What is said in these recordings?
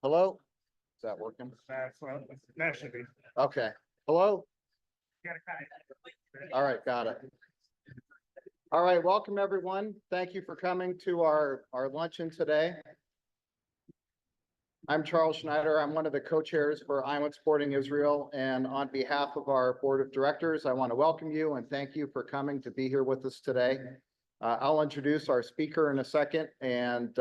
Hello? Is that working? That should be. Okay. Hello? All right, got it. All right, welcome everyone. Thank you for coming to our luncheon today. I'm Charles Schneider. I'm one of the co-chairs for I'm Exporting Israel. And on behalf of our board of directors, I want to welcome you and thank you for coming to be here with us today. I'll introduce our speaker in a second and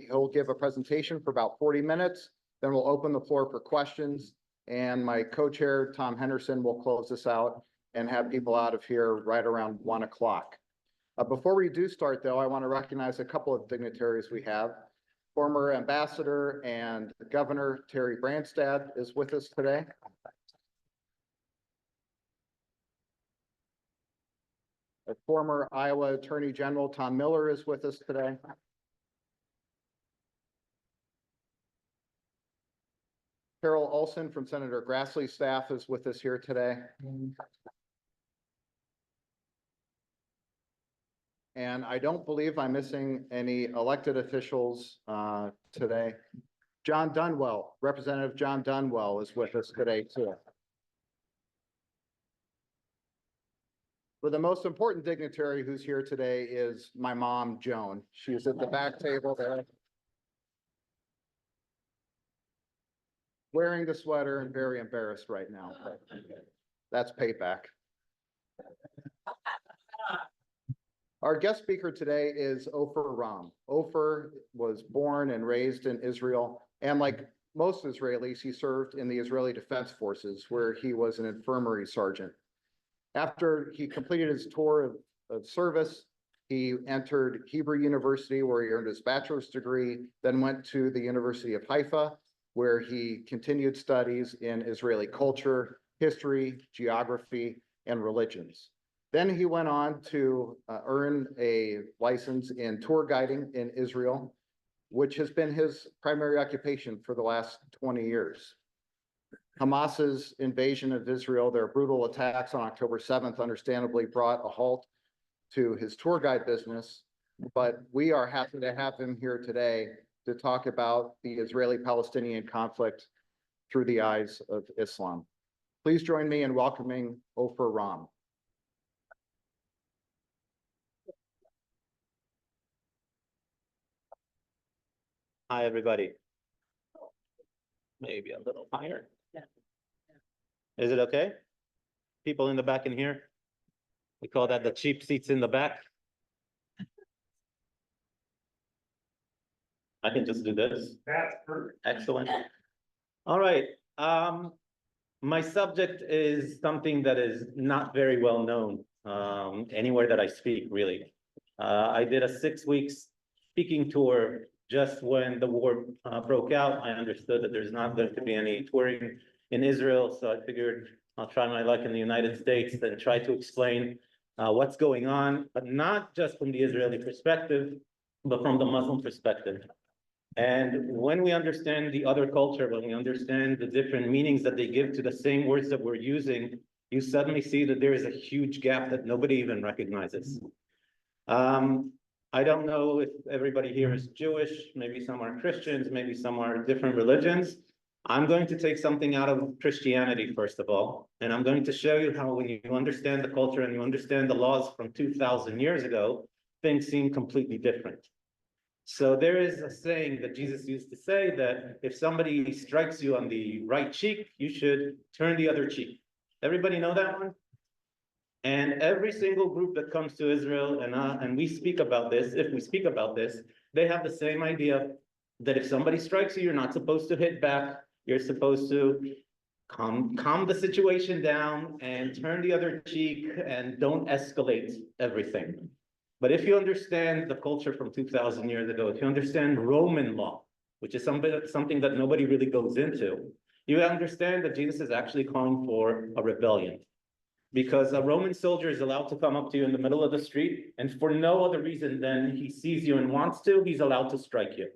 he'll give a presentation for about 40 minutes. Then we'll open the floor for questions. And my co-chair, Tom Henderson, will close this out and have people out of here right around 1 o'clock. Before we do start, though, I want to recognize a couple of dignitaries we have. Former Ambassador and Governor Terry Branstad is with us today. A former Iowa Attorney General Tom Miller is with us today. Carol Olson from Senator Grassley's staff is with us here today. And I don't believe I'm missing any elected officials today. John Dunwell, Representative John Dunwell is with us today too. But the most important dignitary who's here today is my mom, Joan. She's at the back table there. Wearing the sweater and very embarrassed right now. That's payback. Our guest speaker today is Ofer Ram. Ofer was born and raised in Israel, and like most Israelis, he served in the Israeli Defense Forces, where he was an infirmary sergeant. After he completed his tour of service, he entered Hebrew University, where he earned his bachelor's degree, then went to the University of Haifa, where he continued studies in Israeli culture, history, geography, and religions. Then he went on to earn a license in tour guiding in Israel, which has been his primary occupation for the last 20 years. Hamas's invasion of Israel, their brutal attacks on October 7th, understandably brought a halt to his tour guide business, but we are happy to have him here today to talk about the Israeli-Palestinian conflict through the eyes of Islam. Please join me in welcoming Ofer Ram. Hi, everybody. Maybe a little higher. Yeah. Is it okay? People in the back in here? We call that the cheap seats in the back. I can just do this. That's perfect. Excellent. All right. My subject is something that is not very well known anywhere that I speak, really. I did a 6 weeks speaking tour just when the war broke out. I understood that there's not going to be any touring in Israel, so I figured I'll try my luck in the United States and try to explain what's going on, but not just from the Israeli perspective, but from the Muslim perspective. And when we understand the other culture, when we understand the different meanings that they give to the same words that we're using, you suddenly see that there is a huge gap that nobody even recognizes. I don't know if everybody here is Jewish, maybe some are Christians, maybe some are different religions. I'm going to take something out of Christianity, first of all, and I'm going to show you how when you understand the culture and you understand the laws from 2,000 years ago, things seem completely different. So there is a saying that Jesus used to say that if somebody strikes you on the right cheek, you should turn the other cheek. Everybody know that one? And every single group that comes to Israel, and we speak about this, if we speak about this, they have the same idea that if somebody strikes you, you're not supposed to hit back. You're supposed to calm the situation down and turn the other cheek and don't escalate everything. But if you understand the culture from 2,000 years ago, if you understand Roman law, which is something that nobody really goes into, you understand that Jesus is actually calling for a rebellion. Because a Roman soldier is allowed to come up to you in the middle of the street, and for no other reason than he sees you and wants to, he's allowed to strike you.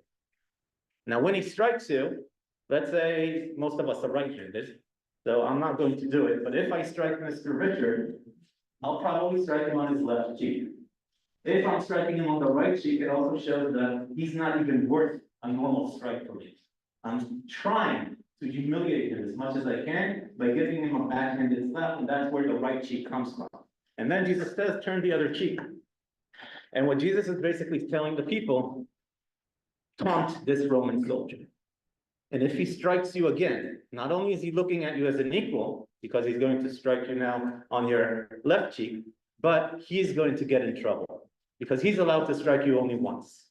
Now, when he strikes you, let's say most of us are right-handed, so I'm not going to do it, but if I strike Mr. Richard, I'll probably strike him on his left cheek. If I'm striking him on the right cheek, it also shows that he's not even worth a normal strike for me. I'm trying to humiliate him as much as I can by giving him a backhanded slap, and that's where the right cheek comes from. And then Jesus says, turn the other cheek. And what Jesus is basically telling the people, taunt this Roman soldier. And if he strikes you again, not only is he looking at you as an equal, because he's going to strike you now on your left cheek, but he's going to get in trouble because he's allowed to strike you only once.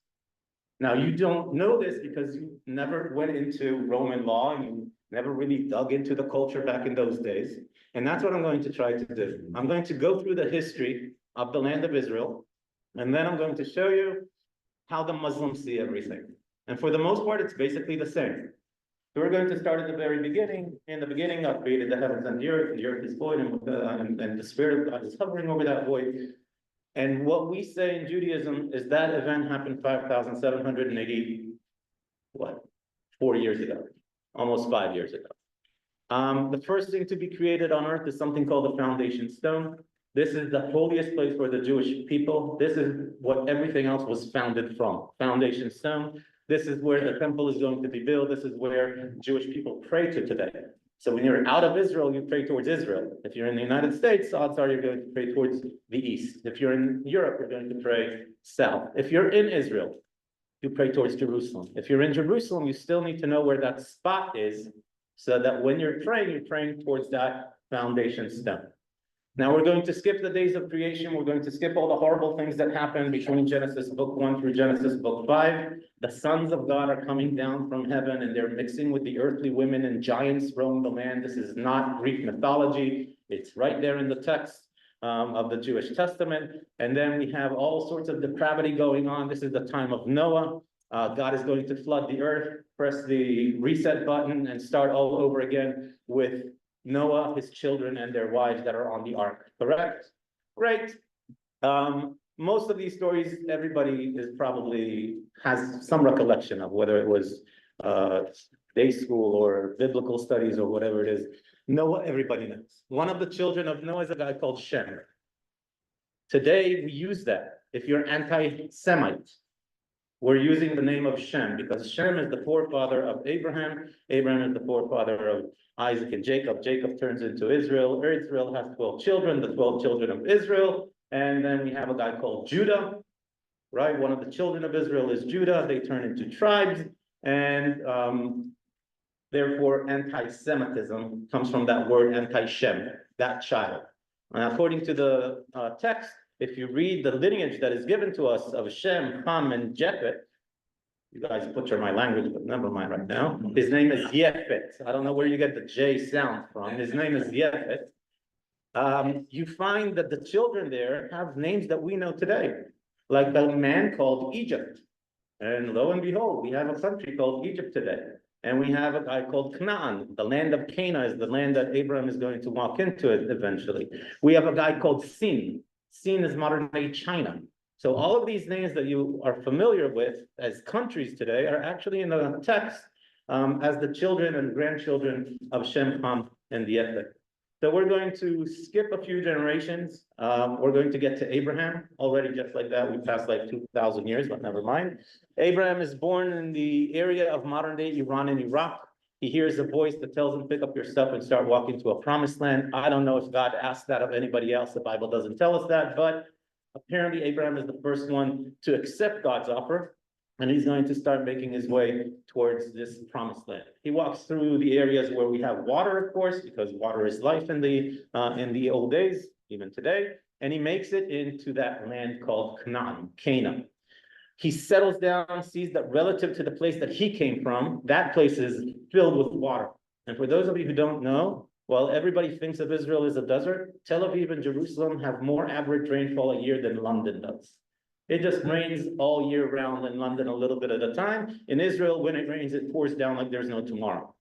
Now, you don't know this because you never went into Roman law and you never really dug into the culture back in those days. And that's what I'm going to try to do. I'm going to go through the history of the land of Israel, and then I'm going to show you how the Muslims see everything. And for the most part, it's basically the same. So we're going to start at the very beginning. In the beginning, God created the heavens and the earth is void, and the Spirit of God is hovering over that void. And what we say in Judaism is that event happened 5,780, 4 years ago, almost 5 years ago. The first thing to be created on earth is something called the foundation stone. This is the holiest place for the Jewish people. This is what everything else was founded from, foundation stone. This is where the temple is going to be built. This is where Jewish people pray to today. So when you're out of Israel, you pray towards Israel. If you're in the United States, odds are you're going to pray towards the east. If you're in Europe, you're going to pray south. If you're in Israel, you pray towards Jerusalem. If you're in Jerusalem, you still need to know where that spot is so that when you're praying towards that foundation stone. Now we're going to skip the days of creation. We're going to skip all the horrible things that happened between Genesis book 1 through Genesis book 5. The sons of God are coming down from heaven and they're mixing with the earthly women and giants roam the land. This is not Greek mythology. It's right there in the text of the Jewish Testament. And then we have all sorts of depravity going on. This is the time of Noah. God is going to flood the earth, press the reset button and start all over again with Noah, his children, and their wives that are on the ark, correct? Great. Most of these stories, everybody is probably has some recollection of, whether it was day school or biblical studies or whatever it is. Noah, everybody knows. One of the children of Noah is a guy called Shem. Today, we use that. If you're anti-Semite, we're using the name of Shem because Shem is the forefather of Abraham. Abraham is the forefather of Isaac and Jacob. Jacob turns into Israel. Israel has 12 children, the 12 children of Israel. And then we have a guy called Judah, right? One of the children of Israel is Judah. They turn into tribes. And therefore, anti-Semitism comes from that word anti-Shem, that child. And according to the text, if you read the lineage that is given to us of Shem, Ham, and Japheth, you guys butcher my language, but never mind right now. His name is Yefet. I don't know where you get the J sound from. His name is Yefet. You find that the children there have names that we know today, like the man called Egypt. And lo and behold, we have a country called Egypt today. And we have a guy called Canaan. The land of Canaan is the land that Abraham is going to walk into it eventually. We have a guy called Sin. Sin is modern day China. So all of these names that you are familiar with as countries today are actually in the text as the children and grandchildren of Shem, Ham, and Yefet. So we're going to skip a few generations. We're going to get to Abraham already, just like that. We passed like 2,000 years, but never mind. Abraham is born in the area of modern day Iran and Iraq. He hears a voice that tells him, pick up your stuff and start walking to a promised land. I don't know if God asked that of anybody else. The Bible doesn't tell us that, but apparently Abraham is the first one to accept God's offer. And he's going to start making his way towards this promised land. He walks through the areas where we have water, of course, because water is life in the old days, even today. And he makes it into that land called Canaan. He settles down, sees that relative to the place that he came from, that place is filled with water. And for those of you who don't know, while everybody thinks of Israel as a desert, Tel Aviv and Jerusalem have more average rainfall a year than London does. It just rains all year round in London a little bit at a time. In Israel, when it rains, it pours down like there's no tomorrow.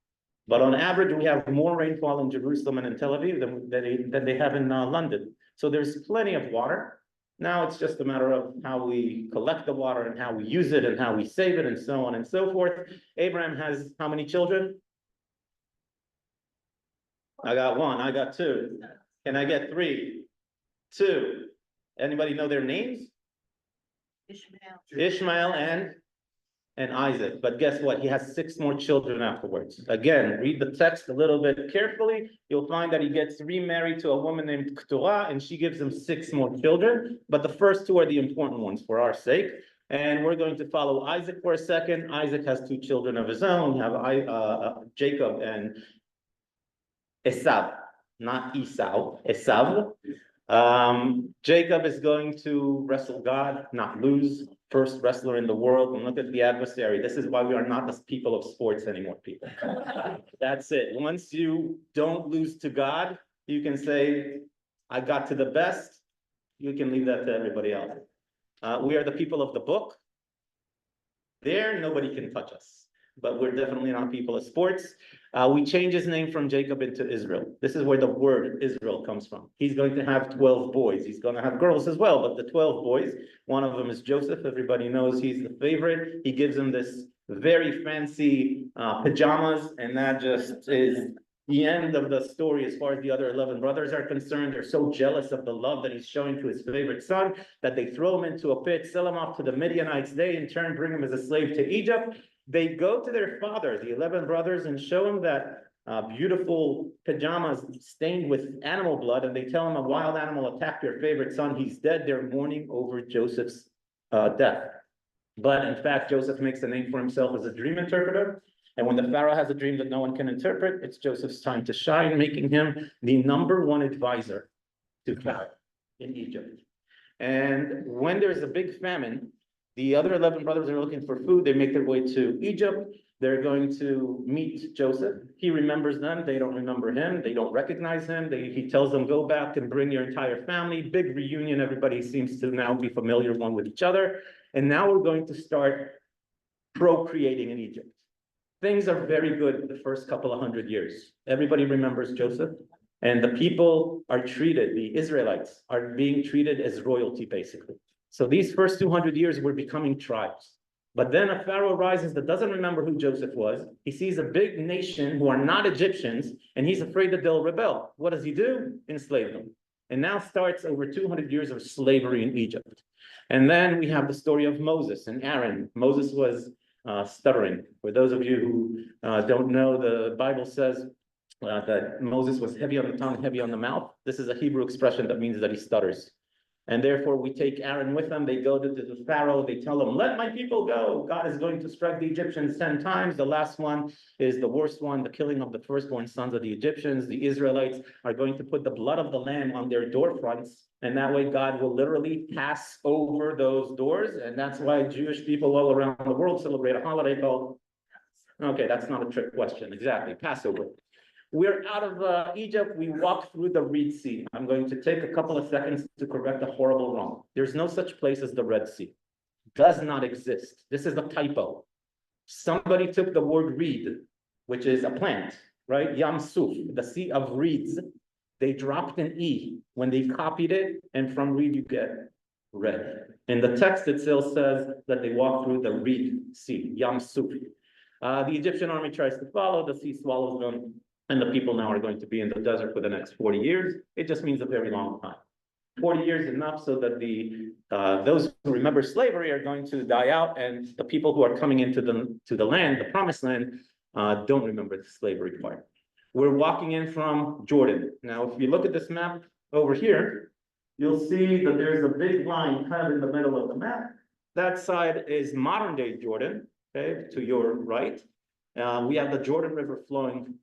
But on average, we have more rainfall in Jerusalem and in Tel Aviv than they have in London. So there's plenty of water. Now it's just a matter of how we collect the water and how we use it and how we save it and so on and so forth. Abraham has how many children? I got one, I got two. Can I get three? Two. Anybody know their names? Ishmael and and Isaac. But guess what? He has 6 more children afterwards. Again, read the text a little bit carefully. You'll find that he gets remarried to a woman named Keturah, and she gives him 6 more children. But the first 2 are the important ones for our sake. And we're going to follow Isaac for a second. Isaac has 2 children of his own. We have Jacob and Esav, not Esau, Esav. Jacob is going to wrestle God, not lose. First wrestler in the world. And look at the adversary. This is why we are not the people of sports anymore, people. That's it. Once you don't lose to God, you can say, I got to the best. You can leave that to everybody else. We are the people of the book. There, nobody can touch us. But we're definitely not people of sports. We change his name from Jacob into Israel. This is where the word Israel comes from. He's going to have 12 boys. He's going to have girls as well, but the 12 boys, one of them is Joseph. Everybody knows he's the favorite. He gives him this very fancy pajamas, and that just is the end of the story as far as the other 11 brothers are concerned. They're so jealous of the love that he's showing to his favorite son that they throw him into a pit, sell him off to the Midianites. They in turn bring him as a slave to Egypt. They go to their father, the 11 brothers, and show him that beautiful pajamas stained with animal blood, and they tell him a wild animal attacked your favorite son. He's dead. They're mourning over Joseph's death. But in fact, Joseph makes a name for himself as a dream interpreter. And when the Pharaoh has a dream that no one can interpret, it's Joseph's time to shine, making him the #1 advisor to Pharaoh in Egypt. And when there's a big famine, the other 11 brothers are looking for food. They make their way to Egypt. They're going to meet Joseph. He remembers them. They don't remember him. They don't recognize him. He tells them, go back and bring your entire family. Big reunion. Everybody seems to now be familiar one with each other. And now we're going to start procreating in Egypt. Things are very good the first couple of 100 years. Everybody remembers Joseph. And the people are treated, the Israelites are being treated as royalty, basically. So these first 200 years, we're becoming tribes. But then a Pharaoh rises that doesn't remember who Joseph was. He sees a big nation who are not Egyptians, and he's afraid that they'll rebel. What does he do? Enslave them. And now starts over 200 years of slavery in Egypt. And then we have the story of Moses and Aaron. Moses was stuttering. For those of you who don't know, the Bible says that Moses was heavy on the tongue, heavy on the mouth. This is a Hebrew expression that means that he stutters. And therefore, we take Aaron with them. They go to the Pharaoh. They tell him, let my people go. God is going to strike the Egyptians 10 times. The last one is the worst one, the killing of the firstborn sons of the Egyptians. The Israelites are going to put the blood of the lamb on their door fronts. And that way, God will literally pass over those doors. And that's why Jewish people all around the world celebrate a holiday called, okay, that's not a trick question. Exactly, Passover. We're out of Egypt. We walk through the Red Sea. I'm going to take a couple of seconds to correct a horrible wrong. There's no such place as the Red Sea. Does not exist. This is a typo. Somebody took the word reed, which is a plant, right? Yam Suf, the sea of reeds. They dropped an E when they copied it, and from reed you get red. In the text itself says that they walked through the Red Sea, Yam Suf. The Egyptian army tries to follow, the sea swallows them. And the people now are going to be in the desert for the next 40 years. It just means a very long time. 40 years enough so that those who remember slavery are going to die out, and the people who are coming into the land, the promised land, don't remember the slavery part. We're walking in from Jordan. Now, if you look at this map over here, you'll see that there's a big line kind of in the middle of the map. That side is modern day Jordan, okay, to your right. We have the Jordan River flowing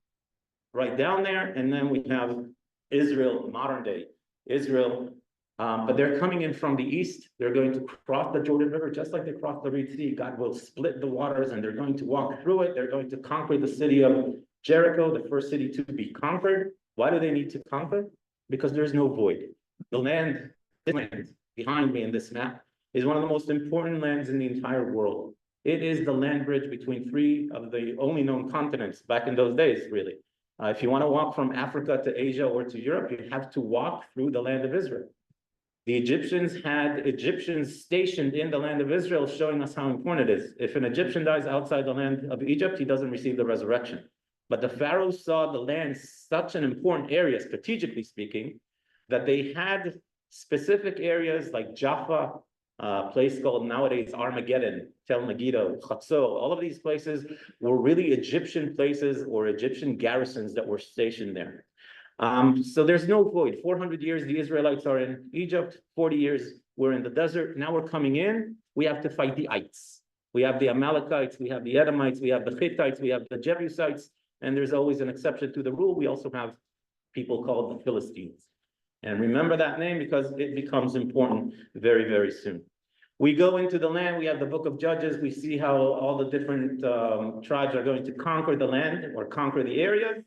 right down there, and then we have Israel, modern day Israel, but they're coming in from the east. They're going to cross the Jordan River just like they crossed the Red Sea. God will split the waters, and they're going to walk through it. They're going to conquer the city of Jericho, the first city to be conquered. Why do they need to conquer? Because there's no void. The land behind me in this map is one of the most important lands in the entire world. It is the land bridge between 3 of the only known continents back in those days, really. If you want to walk from Africa to Asia or to Europe, you have to walk through the land of Israel. The Egyptians had Egyptians stationed in the land of Israel, showing us how important it is. If an Egyptian dies outside the land of Egypt, he doesn't receive the resurrection. But the Pharaoh saw the land such an important area, strategically speaking, that they had specific areas like Jaffa, place called nowadays Armageddon, Tel Megiddo, Chatzor. All of these places were really Egyptian places or Egyptian garrisons that were stationed there. So there's no void. 400 years the Israelites are in Egypt, 40 years we're in the desert. Now we're coming in, we have to fight the ites. We have the Amalekites, we have the Edomites, we have the Hittites, we have the Jebusites, and there's always an exception to the rule. We also have people called the Philistines. And remember that name because it becomes important very, very soon. We go into the land, we have the book of Judges, we see how all the different tribes are going to conquer the land or conquer the area.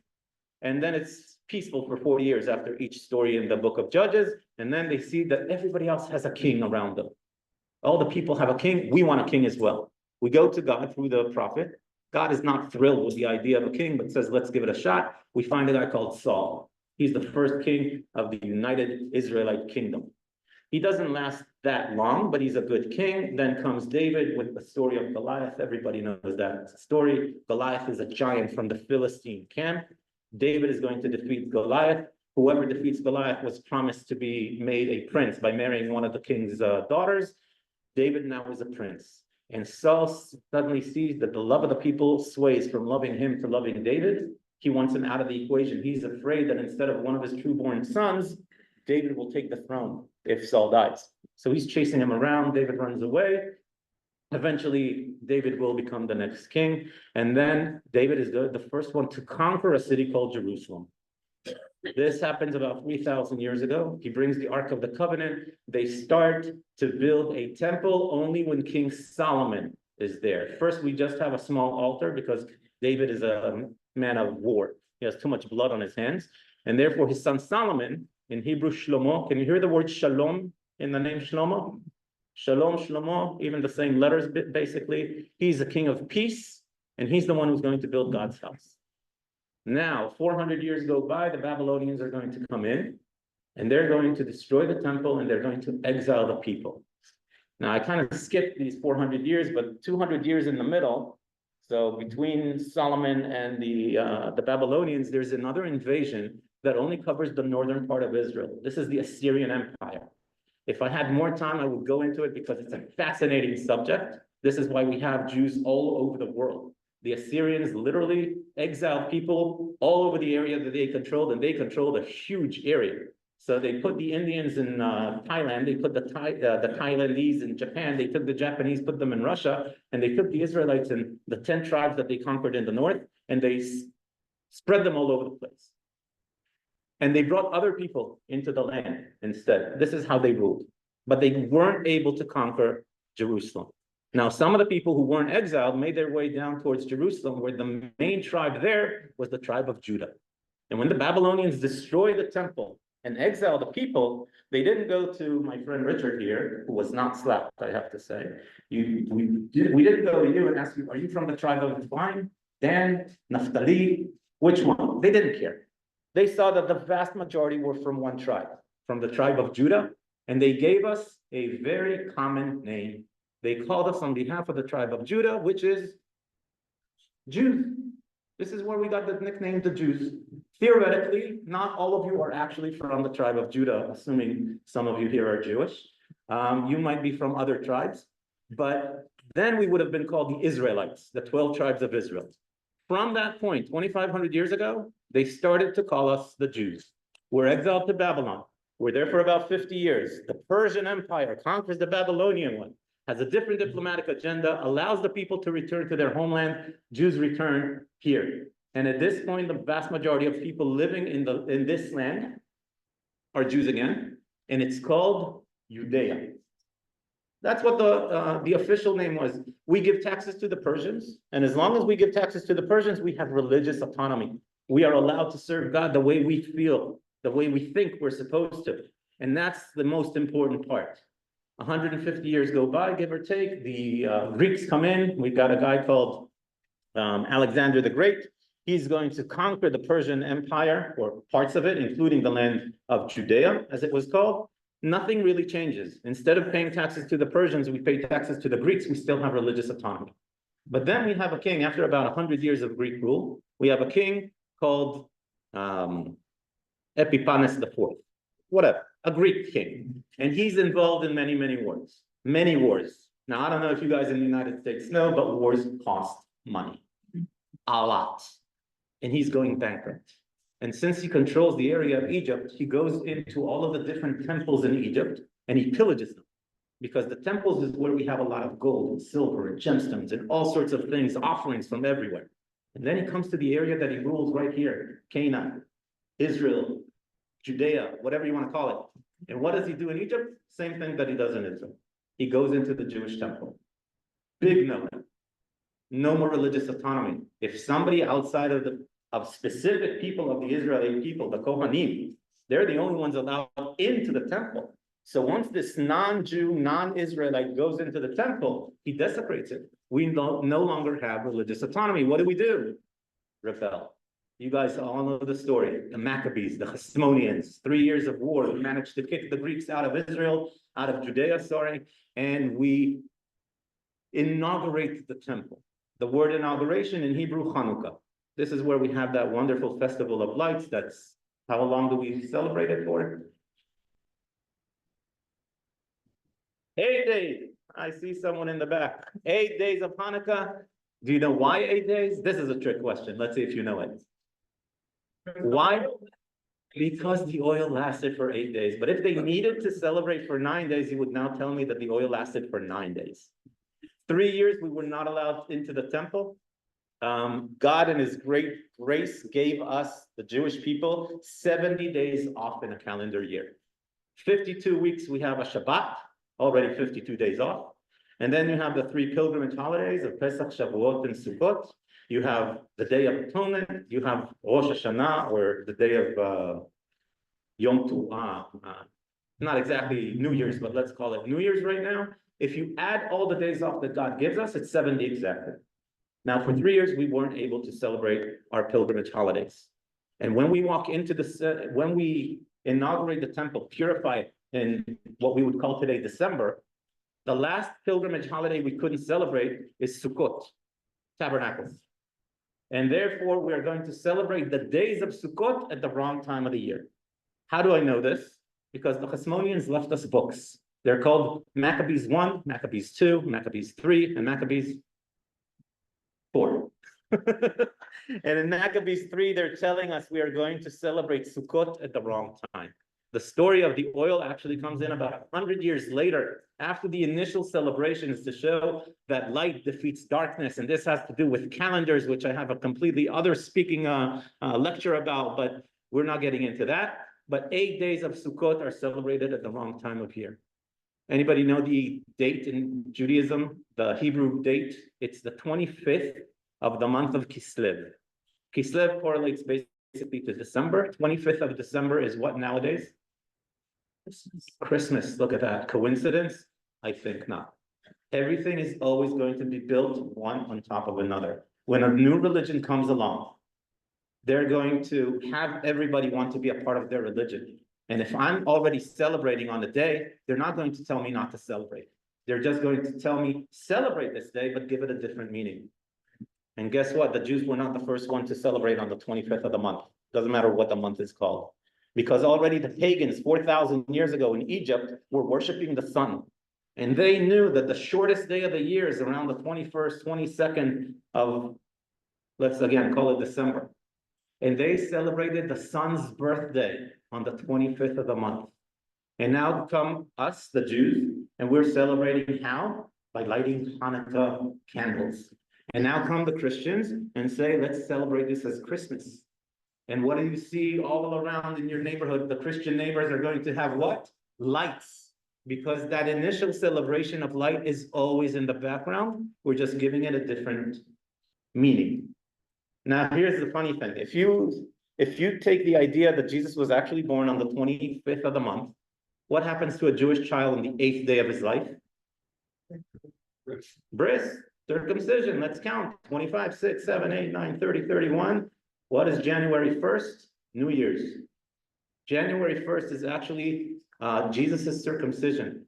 And then it's peaceful for 40 years after each story in the book of Judges. And then they see that everybody else has a king around them. All the people have a king, we want a king as well. We go to God through the prophet. God is not thrilled with the idea of a king, but says, let's give it a shot. We find a guy called Saul. He's the first king of the United Israelite Kingdom. He doesn't last that long, but he's a good king. Then comes David with the story of Goliath. Everybody knows that story. Goliath is a giant from the Philistine camp. David is going to defeat Goliath. Whoever defeats Goliath was promised to be made a prince by marrying one of the king's daughters. David now is a prince. And Saul suddenly sees that the love of the people sways from loving him to loving David. He wants him out of the equation. He's afraid that instead of one of his true-born sons, David will take the throne if Saul dies. So he's chasing him around. David runs away. Eventually, David will become the next king. And then David is the first one to conquer a city called Jerusalem. This happens about 3,000 years ago. He brings the Ark of the Covenant. They start to build a temple only when King Solomon is there. First, we just have a small altar because David is a man of war. He has too much blood on his hands. And therefore, his son Solomon, in Hebrew, Shlomo, can you hear the word shalom in the name Shlomo? Shalom, Shlomo, even the same letters, basically. He's a king of peace, and he's the one who's going to build God's house. Now, 400 years go by, the Babylonians are going to come in, and they're going to destroy the temple, and they're going to exile the people. Now, I kind of skipped these 400 years, but 200 years in the middle, so between Solomon and the Babylonians, there's another invasion that only covers the northern part of Israel. This is the Assyrian Empire. If I had more time, I would go into it because it's a fascinating subject. This is why we have Jews all over the world. The Assyrians literally exiled people all over the area that they controlled, and they controlled a huge area. So they put the Indians in Thailand, they put the Thailandese in Japan, they took the Japanese, put them in Russia, and they took the Israelites in the 10 tribes that they conquered in the north, and they spread them all over the place. And they brought other people into the land instead. This is how they ruled. But they weren't able to conquer Jerusalem. Now, some of the people who weren't exiled made their way down towards Jerusalem, where the main tribe there was the tribe of Judah. And when the Babylonians destroyed the temple and exiled the people, they didn't go to my friend Richard here, who was not slapped, I have to say. We didn't go to you and ask you, are you from the tribe of Ephraim, Dan, Naphtali? Which one? They didn't care. They saw that the vast majority were from one tribe, from the tribe of Judah, and they gave us a very common name. They called us on behalf of the tribe of Judah, which is Jews. This is where we got the nickname the Jews. Theoretically, not all of you are actually from the tribe of Judah, assuming some of you here are Jewish. You might be from other tribes, but then we would have been called the Israelites, the 12 tribes of Israel. From that point, 2,500 years ago, they started to call us the Jews. We're exiled to Babylon. We're there for about 50 years. The Persian Empire conquers the Babylonian one, has a different diplomatic agenda, allows the people to return to their homeland. Jews return here. And at this point, the vast majority of people living in this land are Jews again, and it's called Judea. That's what the official name was. We give taxes to the Persians, and as long as we give taxes to the Persians, we have religious autonomy. We are allowed to serve God the way we feel, the way we think we're supposed to. And that's the most important part. 150 years go by, give or take. The Greeks come in. We've got a guy called Alexander the Great. He's going to conquer the Persian Empire, or parts of it, including the land of Judea, as it was called. Nothing really changes. Instead of paying taxes to the Persians, we pay taxes to the Greeks. We still have religious autonomy. But then we have a king, after about 100 years of Greek rule, we have a king called Epiphanes IV, whatever, a Greek king. And he's involved in many, many wars. many wars. Now, I don't know if you guys in the United States know, but wars cost money. A lot. And he's going bankrupt. And since he controls the area of Egypt, he goes into all of the different temples in Egypt and he pillages them. Because the temples is where we have a lot of gold and silver and gemstones and all sorts of things, offerings from everywhere. And then he comes to the area that he rules right here, Canaan, Israel, Judea, whatever you want to call it. And what does he do in Egypt? Same thing that he does in Israel. He goes into the Jewish temple. Big no. No more religious autonomy. If somebody outside of specific people of the Israeli people, the Kohanim, they're the only ones allowed into the temple. So once this non-Jew, non-Israelite goes into the temple, he desecrates it. We no longer have religious autonomy. What do? Rebel. You guys all know the story. The Maccabees, the Hasmoneans, 3 years of war. We managed to kick the Greeks out of Israel, out of Judea, and we inaugurate the temple. The word inauguration in Hebrew, Hanukkah. This is where we have that wonderful festival of lights. That's how long do we celebrate it for? 8 days. I see someone in the back. 8 days of Hanukkah. Do you know why 8 days? This is a trick question. Let's see if you know it. Why? Because the oil lasted for 8 days. But if they needed to celebrate for 9 days, you would now tell me that the oil lasted for 9 days. 3 years, we were not allowed into the temple. God in his great grace gave us, the Jewish people, 70 days off in a calendar year. 52 weeks, we have a Shabbat, already 52 days off. And then you have the 3 pilgrimage holidays of Pesach, Shavuot, and Sukkot. You have the Day of Atonement. You have Rosh Hashanah, or the day of Yom Teruah. Not exactly New Year's, but let's call it New Year's right now. If you add all the days off that God gives us, it's 70 exactly. Now, for 3 years, we weren't able to celebrate our pilgrimage holidays. And when we walk into when we inaugurate the temple, purify it in what we would call today December, the last pilgrimage holiday we couldn't celebrate is Sukkot, Tabernacles. And therefore, we are going to celebrate the days of Sukkot at the wrong time of the year. How do I know this? Because the Hasmoneans left us books. They're called Maccabees 1, Maccabees 2, Maccabees 3, and Maccabees 4. And in Maccabees 3, they're telling us we are going to celebrate Sukkot at the wrong time. The story of the oil actually comes in about 100 years later, after the initial celebrations, to show that light defeats darkness. And this has to do with calendars, which I have a completely other speaking lecture about, but we're not getting into that. But 8 days of Sukkot are celebrated at the wrong time of year. Anybody know the date in Judaism, the Hebrew date? It's the 25th of the month of Kislev. Kislev correlates basically to December. 25th of December is what nowadays? Christmas. Look at that. Coincidence? I think not. Everything is always going to be built one on top of another. When a new religion comes along, they're going to have everybody want to be a part of their religion. And if I'm already celebrating on the day, they're not going to tell me not to celebrate. They're just going to tell me, celebrate this day, but give it a different meaning. And guess what? The Jews were not the first one to celebrate on the 25th of the month. Doesn't matter what the month is called. Because already the pagans 4,000 years ago in Egypt were worshiping the sun. And they knew that the shortest day of the year is around the 21st, 22nd of, let's again call it December. And they celebrated the sun's birthday on the 25th of the month. And now come us, the Jews, and we're celebrating how? By lighting Hanukkah candles. And now come the Christians and say, let's celebrate this as Christmas. And what do you see all around in your neighborhood? The Christian neighbors are going to have what? Lights. Because that initial celebration of light is always in the background. We're just giving it a different meaning. Now, here's the funny thing. If you take the idea that Jesus was actually born on the 25th of the month, what happens to a Jewish child on the 8th day of his life? Bris, circumcision. Let's count. 25, 6, 7, 8, 9, 30, 31. What is January 1st? New Year's. January 1st is actually Jesus' circumcision.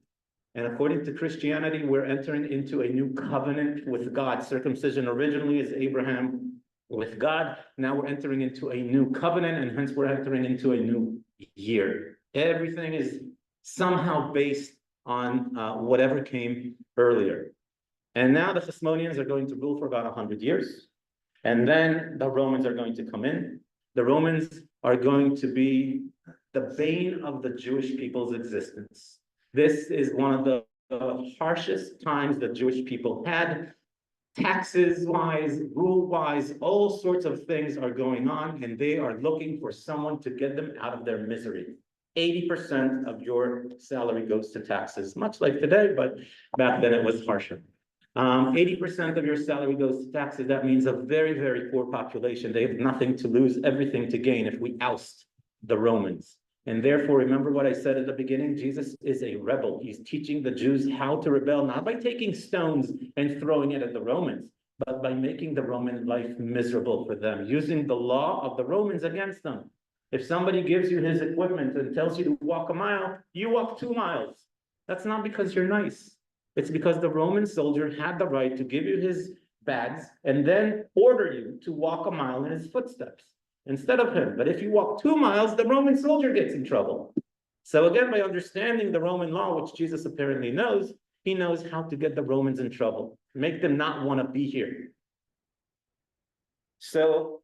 And according to Christianity, we're entering into a new covenant with God. Circumcision originally is Abraham with God. Now we're entering into a new covenant, and hence we're entering into a new year. Everything is somehow based on whatever came earlier. And now the Hasmoneans are going to rule for about 100 years. And then the Romans are going to come in. The Romans are going to be the bane of the Jewish people's existence. This is one of the harshest times the Jewish people had. Taxes-wise, rule-wise, all sorts of things are going on, and they are looking for someone to get them out of their misery. 80% of your salary goes to taxes, much like today, but back then it was harsher. 80% of your salary goes to taxes. That means a very, very poor population. They have nothing to lose, everything to gain if we oust the Romans. And therefore, remember what I said at the beginning, Jesus is a rebel. He's teaching the Jews how to rebel, not by taking stones and throwing it at the Romans, but by making the Roman life miserable for them, using the law of the Romans against them. If somebody gives you his equipment and tells you to walk a mile, you walk 2 miles. That's not because you're nice. It's because the Roman soldier had the right to give you his bags and then order you to walk a mile in his footsteps instead of him. But if you walk 2 miles, the Roman soldier gets in trouble. So again, by understanding the Roman law, which Jesus apparently knows, he knows how to get the Romans in trouble, make them not want to be here. So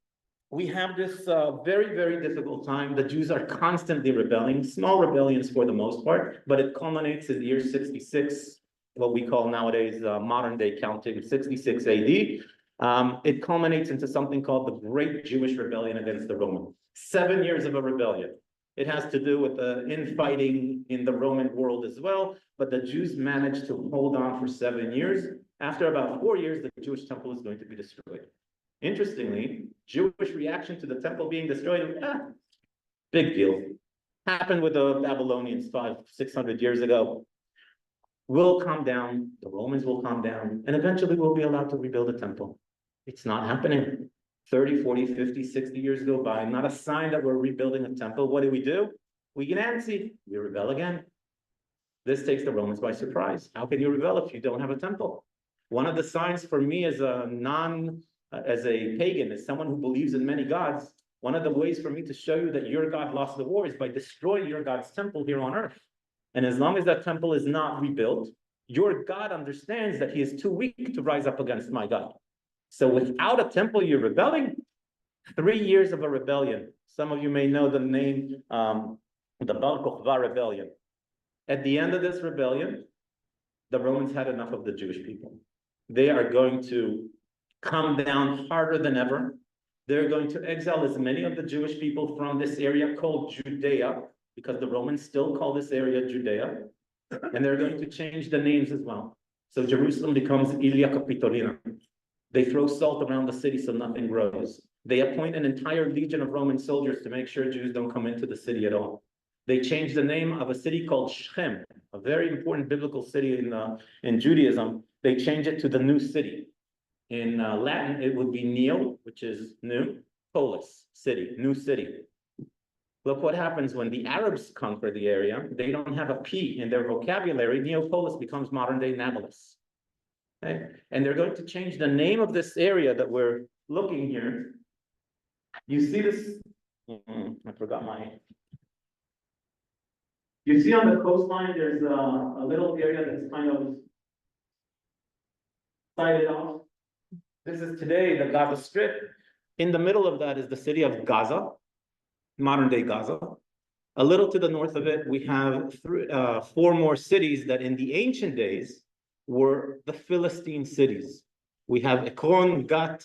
we have this very, very difficult time. The Jews are constantly rebelling, small rebellions for the most part, but it culminates in the year 66, what we call nowadays modern day counting, 66 AD. It culminates into something called the Great Jewish Rebellion against the Romans. 7 years of a rebellion. It has to do with the infighting in the Roman world as well, but the Jews managed to hold on for 7 years. After about 4 years, the Jewish temple is going to be destroyed. Interestingly, Jewish reaction to the temple being destroyed, big deal. Happened with the Babylonians 500-600 years ago. Will come down, the Romans will come down, and eventually we'll be allowed to rebuild the temple. It's not happening. 30, 40, 50, 60 years go by, not a sign that we're rebuilding a temple. What do? We get antsy, we rebel again. This takes the Romans by surprise. How can you rebel if you don't have a temple? One of the signs for me as a pagan, as someone who believes in many gods, one of the ways for me to show you that your God lost the war is by destroying your God's temple here on earth. And as long as that temple is not rebuilt, your God understands that he is too weak to rise up against my God. So without a temple, you're rebelling. 3 years of a rebellion. Some of you may know the name, the Bar Kokhba rebellion. At the end of this rebellion, the Romans had enough of the Jewish people. They are going to come down harder than ever. They're going to exile as many of the Jewish people from this area called Judea, because the Romans still call this area Judea, and they're going to change the names as well. So Jerusalem becomes Ilia Capitolina. They throw salt around the city so nothing grows. They appoint an entire legion of Roman soldiers to make sure Jews don't come into the city at all. They change the name of a city called Shechem, a very important biblical city in Judaism. They change it to the new city. In Latin, it would be Neo, which is new, polis, city, new city. Look what happens when the Arabs conquer the area. They don't have a P in their vocabulary. Neapolis becomes modern-day Nablus. Okay? And they're going to change the name of this area that we're looking here. You see this? I forgot my... You see on the coastline, there's a little area that's kind of sided off. This is today the Gaza Strip. In the middle of that is the city of Gaza, modern-day Gaza. A little to the north of it, we have 4 more cities that in the ancient days were the Philistine cities. We have Ekron, Gat,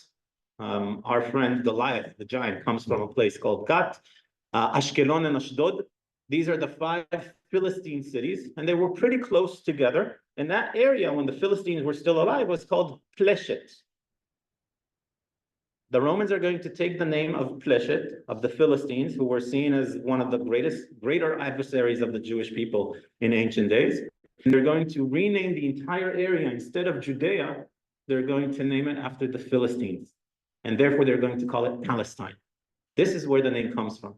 our friend Goliath, the giant, comes from a place called Gat, Ashkelon and Ashdod. These are the 5 Philistine cities, and they were pretty close together. And that area, when the Philistines were still alive, was called Pleshet. The Romans are going to take the name of Pleshet, of the Philistines, who were seen as one of the greater adversaries of the Jewish people in ancient days. And they're going to rename the entire area. Instead of Judea, they're going to name it after the Philistines. And therefore, they're going to call it Palestine. This is where the name comes from.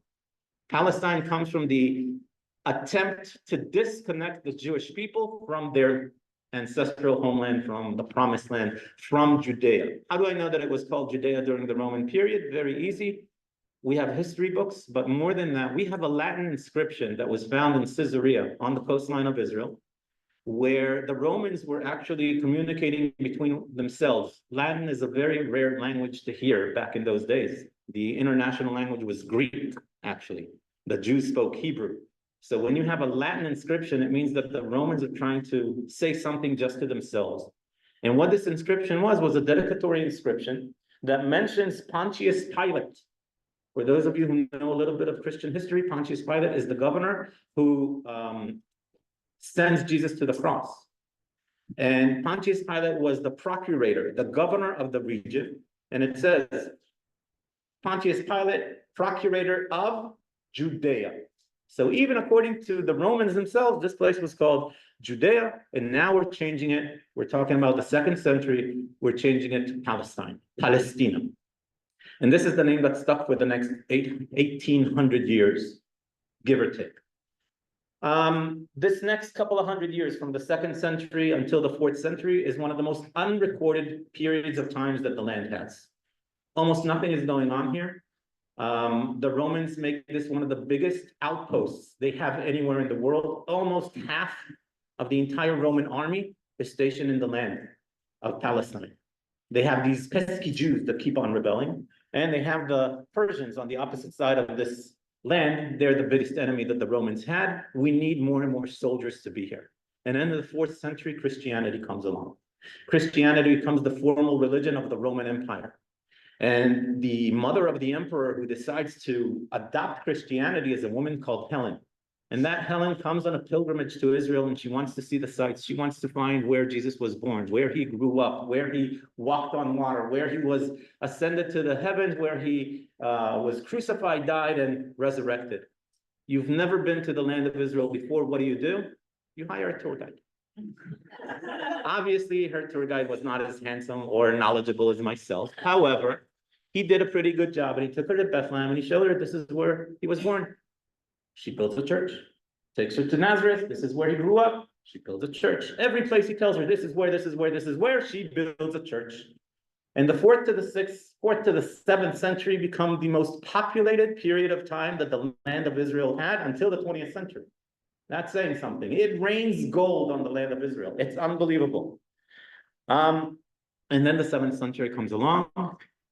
Palestine comes from the attempt to disconnect the Jewish people from their ancestral homeland, from the promised land, from Judea. How do I know that it was called Judea during the Roman period? Very easy. We have history books, but more than that, we have a Latin inscription that was found in Caesarea on the coastline of Israel. where the Romans were actually communicating between themselves. Latin is a very rare language to hear back in those days. The international language was Greek, actually. The Jews spoke Hebrew. So when you have a Latin inscription, it means that the Romans are trying to say something just to themselves. And what this inscription was a dedicatory inscription that mentions Pontius Pilate. For those of you who know a little bit of Christian history, Pontius Pilate is the governor who sends Jesus to the cross. And Pontius Pilate was the procurator, the governor of the region. And it says, Pontius Pilate, procurator of Judea. So even according to the Romans themselves, this place was called Judea, and now we're changing it. We're talking about the 2nd century. We're changing it to Palestine, Palestina. And this is the name that stuck for the next 1800 years, give or take. This next couple of hundred years from the 2nd century until the 4th century is one of the most unrecorded periods of times that the land has. Almost nothing is going on here. The Romans make this one of the biggest outposts they have anywhere in the world. Almost half of the entire Roman army is stationed in the land of Palestine. They have these pesky Jews that keep on rebelling, and they have the Persians on the opposite side of this land. They're the biggest enemy that the Romans had. We need more and more soldiers to be here. And then in the 4th century, Christianity comes along. Christianity becomes the formal religion of the Roman Empire. And the mother of the emperor who decides to adopt Christianity is a woman called Helen. And that Helen comes on a pilgrimage to Israel, and she wants to see the sights. She wants to find where Jesus was born, where he grew up, where he walked on water, where he was ascended to the heavens, where he was crucified, died, and resurrected. You've never been to the land of Israel before. What do? You hire a tour guide. Obviously, her tour guide was not as handsome or knowledgeable as myself. However, he did a pretty good job, and he took her to Bethlehem, and he showed her this is where he was born. She builds a church, takes her to Nazareth. This is where he grew up. She builds a church. Every place he tells her, this is where, this is where, this is where, she builds a church. And the 4th to the 7th century become the most populated period of time that the land of Israel had until the 20th century. That's saying something. It rains gold on the land of Israel. It's unbelievable. And then the 7th century comes along.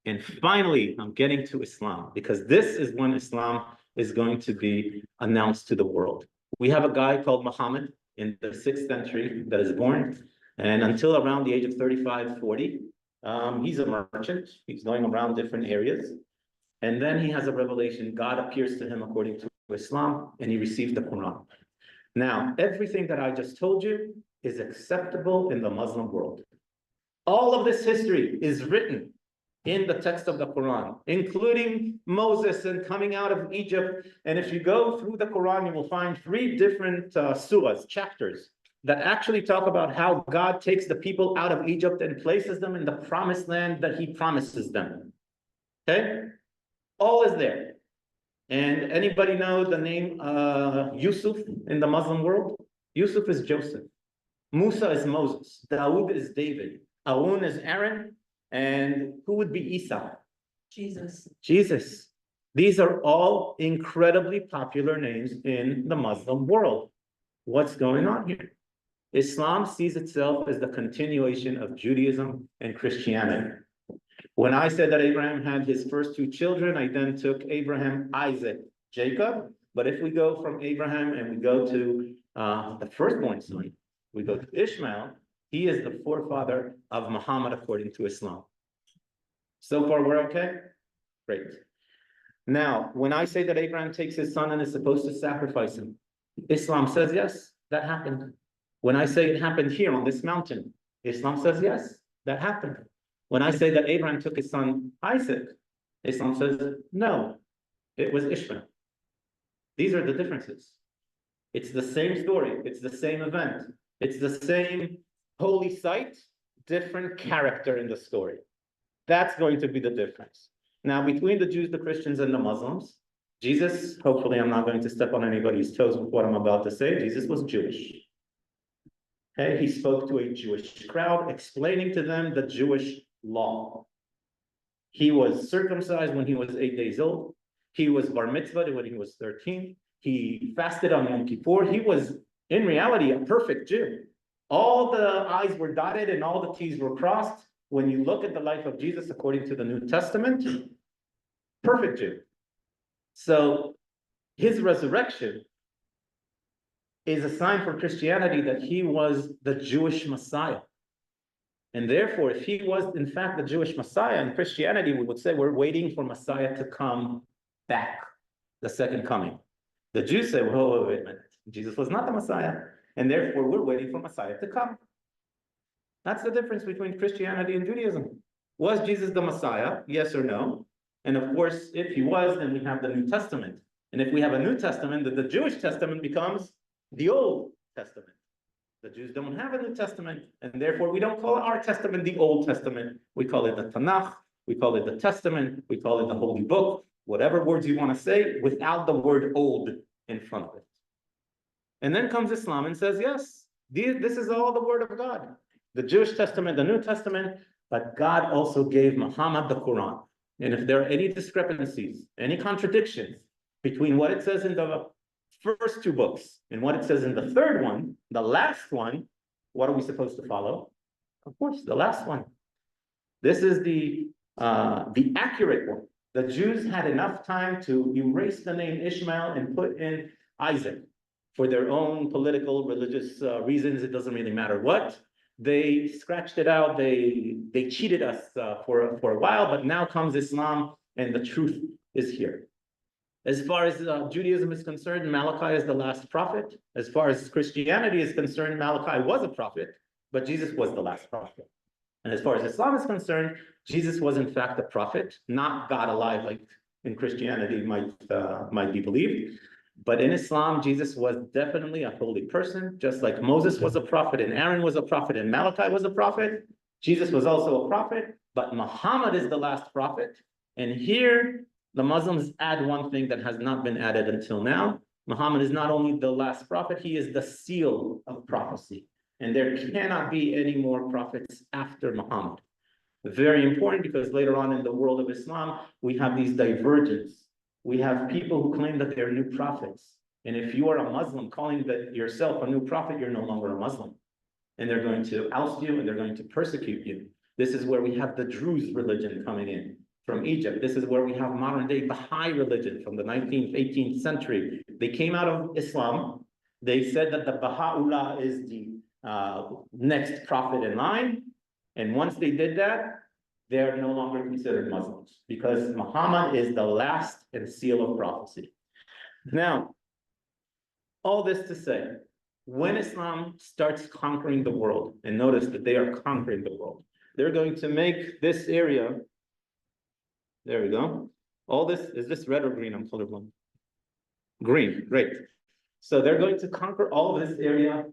And finally, I'm getting to Islam, because this is when Islam is going to be announced to the world. We have a guy called Muhammad in the 6th century that is born. And until around the age of 35, 40, he's a merchant. He's going around different areas. And then he has a revelation. God appears to him according to Islam, and he receives the Quran. Now, everything that I just told you is acceptable in the Muslim world. All of this history is written in the text of the Quran, including Moses and coming out of Egypt. And if you go through the Quran, you will find 3 different surahs, chapters, that actually talk about how God takes the people out of Egypt and places them in the promised land that he promises them. Okay? All is there. And anybody know the name Yusuf in the Muslim world? Yusuf is Joseph. Musa is Moses. Dawood is David. Harun is Aaron. And who would be Isa? Jesus. Jesus. These are all incredibly popular names in the Muslim world. What's going on here? Islam sees itself as the continuation of Judaism and Christianity. When I said that Abraham had his first 2 children, I then took Abraham, Isaac, Jacob. But if we go from Abraham and we go to the firstborn son, we go to Ishmael, he is the forefather of Muhammad according to Islam. So far, we're okay? Great. Now, when I say that Abraham takes his son and is supposed to sacrifice him, Islam says, yes, that happened. When I say it happened here on this mountain, Islam says, yes, that happened. When I say that Abraham took his son Isaac, Islam says, no, it was Ishmael. These are the differences. It's the same story. It's the same event. It's the same holy site, different character in the story. That's going to be the difference. Now, between the Jews, the Christians, and the Muslims, Jesus, hopefully I'm not going to step on anybody's toes with what I'm about to say, Jesus was Jewish. Okay, he spoke to a Jewish crowd, explaining to them the Jewish law. He was circumcised when he was 8 days old. He was bar mitzvahed when he was 13. He fasted on Yom Kippur. He was, in reality, a perfect Jew. All the I's were dotted and all the T's were crossed. When you look at the life of Jesus according to the New Testament, perfect Jew. So his resurrection is a sign for Christianity that he was the Jewish Messiah. And therefore, if he was in fact the Jewish Messiah in Christianity, we would say we're waiting for Messiah to come back, the second coming. The Jews say, whoa, wait a minute, Jesus was not the Messiah, and therefore we're waiting for Messiah to come. That's the difference between Christianity and Judaism. Was Jesus the Messiah? Yes or no? And of course, if he was, then we have the New Testament. And if we have a New Testament, then the Jewish Testament becomes the Old Testament. The Jews don't have a New Testament, and therefore we don't call our Testament the Old Testament. We call it the Tanakh, we call it the Testament, we call it the Holy Book, whatever words you want to say, without the word old in front of it. And then comes Islam and says, yes, this is all the word of God. The Jewish Testament, the New Testament, but God also gave Muhammad the Quran. And if there are any discrepancies, any contradictions between what it says in the first two books and what it says in the third one, the last one, what are we supposed to follow? Of course, the last one. This is the accurate one. The Jews had enough time to erase the name Ishmael and put in Isaac for their own political, religious reasons. It doesn't really matter what. They scratched it out. They cheated us for a while, but now comes Islam, and the truth is here. As far as Judaism is concerned, Malachi is the last prophet. As far as Christianity is concerned, Malachi was a prophet, but Jesus was the last prophet. And as far as Islam is concerned, Jesus was in fact a prophet, not God alive like in Christianity might be believed. But in Islam, Jesus was definitely a holy person, just like Moses was a prophet and Aaron was a prophet and Malachi was a prophet. Jesus was also a prophet, but Muhammad is the last prophet. And here, the Muslims add one thing that has not been added until now. Muhammad is not only the last prophet, he is the seal of prophecy. And there cannot be any more prophets after Muhammad. Very important, because later on in the world of Islam, we have these divergences. We have people who claim that they're new prophets. And if you are a Muslim calling that yourself a new prophet, you're no longer a Muslim. And they're going to oust you and they're going to persecute you. This is where we have the Druze religion coming in from Egypt. This is where we have modern day Baha'i religion from the 19th, 18th century. They came out of Islam. They said that the Baha'u'llah is the next prophet in line. And once they did that, they're no longer considered Muslims because Muhammad is the last and seal of prophecy. Now, all this to say, when Islam starts conquering the world, and notice that they are conquering the world, they're going to make this area, there we go. All this, is this red or green? I'm colorblind. Green, great. So they're going to conquer all of this area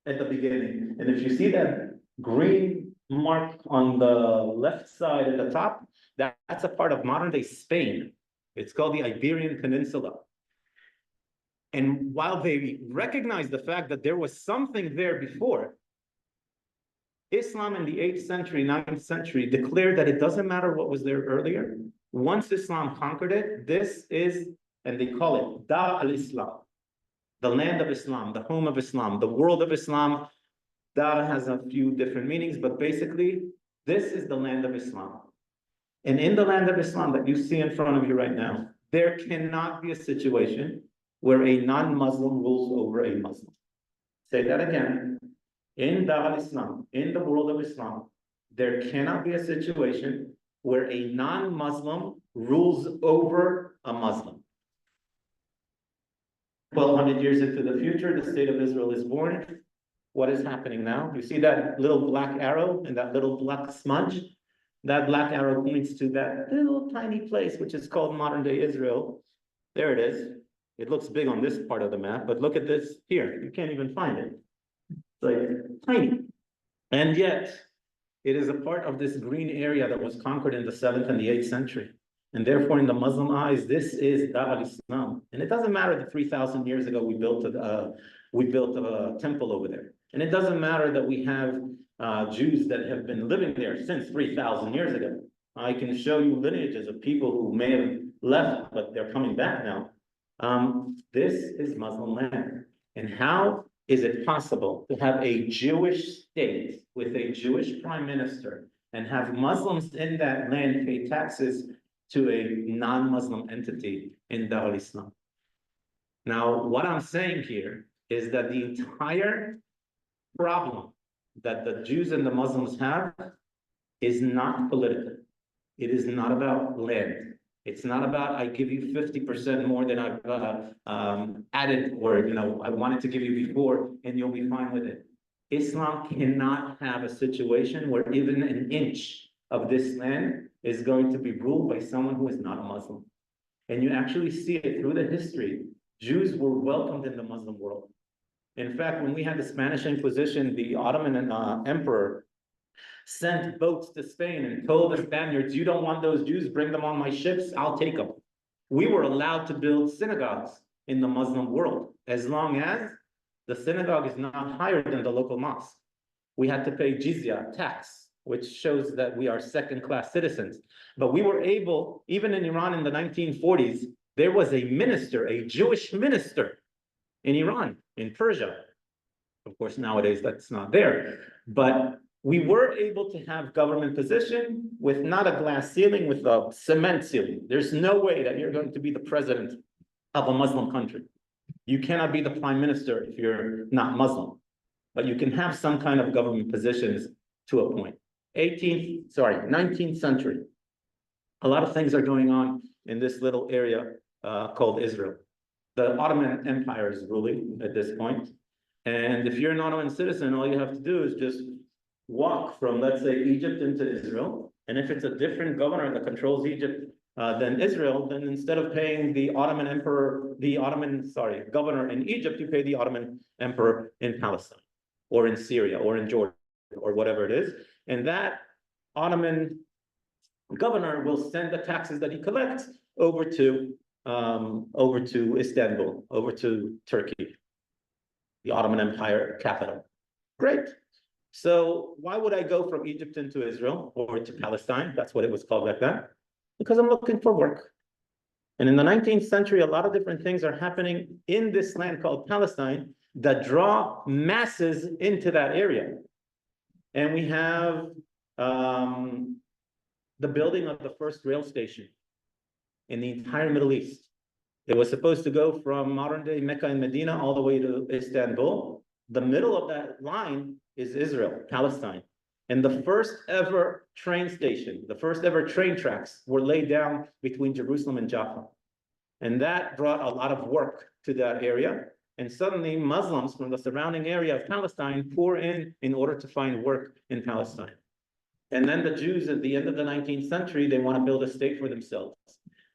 at the beginning. And if you see that green mark on the left side at the top, that's a part of modern day Spain. It's called the Iberian Peninsula. And while they recognize the fact that there was something there before, Islam in the 8th century, 9th century declared that it doesn't matter what was there earlier. Once Islam conquered it, this is, and they call it Dar al-Islam, the land of Islam, the home of Islam, the world of Islam. Dar has a few different meanings, but basically, this is the land of Islam. And in the land of Islam that you see in front of you right now, there cannot be a situation where a non-Muslim rules over a Muslim. Say that again. In Dar al-Islam, in the world of Islam, there cannot be a situation where a non-Muslim rules over a Muslim. 1,200 years into the future, the state of Israel is born. What is happening now? You see that little black arrow and that little black smudge? That black arrow points to that little tiny place, which is called modern day Israel. There it is. It looks big on this part of the map, but look at this here. You can't even find it. It's like tiny. And yet, it is a part of this green area that was conquered in the 7th and the 8th century. And therefore, in the Muslim eyes, this is Dar al-Islam. And it doesn't matter that 3,000 years ago we built a temple over there. And it doesn't matter that we have Jews that have been living there since 3,000 years ago. I can show you lineages of people who may have left, but they're coming back now. This is Muslim land. And how is it possible to have a Jewish state with a Jewish prime minister and have Muslims in that land pay taxes to a non-Muslim entity in Dar al-Islam? Now, what I'm saying here is that the entire problem that the Jews and the Muslims have is not political. It is not about land. It's not about I give you 50% more than I've added, or I wanted to give you before, and you'll be fine with it. Islam cannot have a situation where even an inch of this land is going to be ruled by someone who is not a Muslim. And you actually see it through the history. Jews were welcomed in the Muslim world. In fact, when we had the Spanish Inquisition, the Ottoman emperor sent boats to Spain and told the Spaniards, you don't want those Jews, bring them on my ships, I'll take them. We were allowed to build synagogues in the Muslim world, as long as the synagogue is not higher than the local mosque. We had to pay jizya, tax, which shows that we are second-class citizens. But we were able, even in Iran in the 1940s, there was a minister, a Jewish minister in Iran, in Persia. Of course, nowadays that's not there, but we were able to have government position with not a glass ceiling, with a cement ceiling. There's no way that you're going to be the president of a Muslim country. You cannot be the prime minister if you're not Muslim, but you can have some kind of government positions to a point. 19th century. A lot of things are going on in this little area called Israel. The Ottoman Empire is ruling at this point. And if you're an Ottoman citizen, all you have to do is just walk from, let's say, Egypt into Israel. And if it's a different governor that controls Egypt than Israel, then instead of paying the governor in Egypt, you pay the Ottoman emperor in Palestine, or in Syria, or in Jordan, or whatever it is. And that Ottoman governor will send the taxes that he collects over to Istanbul, over to Turkey, the Ottoman Empire capital. Great. So why would I go from Egypt into Israel or to Palestine? That's what it was called back then. Because I'm looking for work. And in the 19th century, a lot of different things are happening in this land called Palestine that draw masses into that area. And we have the building of the first rail station in the entire Middle East. It was supposed to go from modern-day Mecca and Medina all the way to Istanbul. The middle of that line is Israel, Palestine. And the first ever train station, the first ever train tracks were laid down between Jerusalem and Jaffa. And that brought a lot of work to that area. And suddenly Muslims from the surrounding area of Palestine pour in order to find work in Palestine. And then the Jews at the end of the 19th century, they want to build a state for themselves.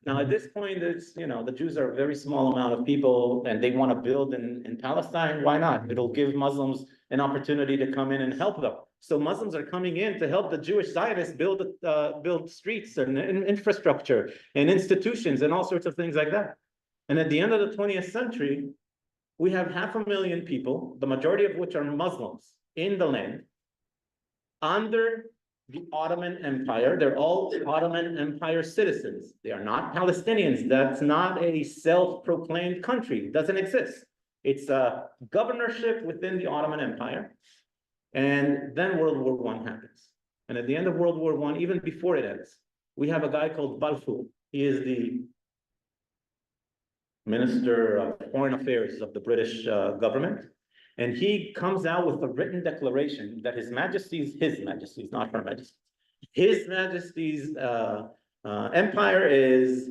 Now, at this point, it's, the Jews are a very small amount of people and they want to build in Palestine. Why not? It'll give Muslims an opportunity to come in and help them. So Muslims are coming in to help the Jewish Zionists build streets and infrastructure and institutions and all sorts of things like that. And at the end of the 20th century, we have 500,000 people, the majority of which are Muslims, in the land under the Ottoman Empire. They're all Ottoman Empire citizens. They are not Palestinians. That's not a self-proclaimed country. It doesn't exist. It's a governorship within the Ottoman Empire. And then World War I happens. And at the end of World War I, even before it ends, we have a guy called Balfour. He is the Minister of Foreign Affairs of the British government. And he comes out with a written declaration that His Majesty's, not Her Majesty, His Majesty's empire is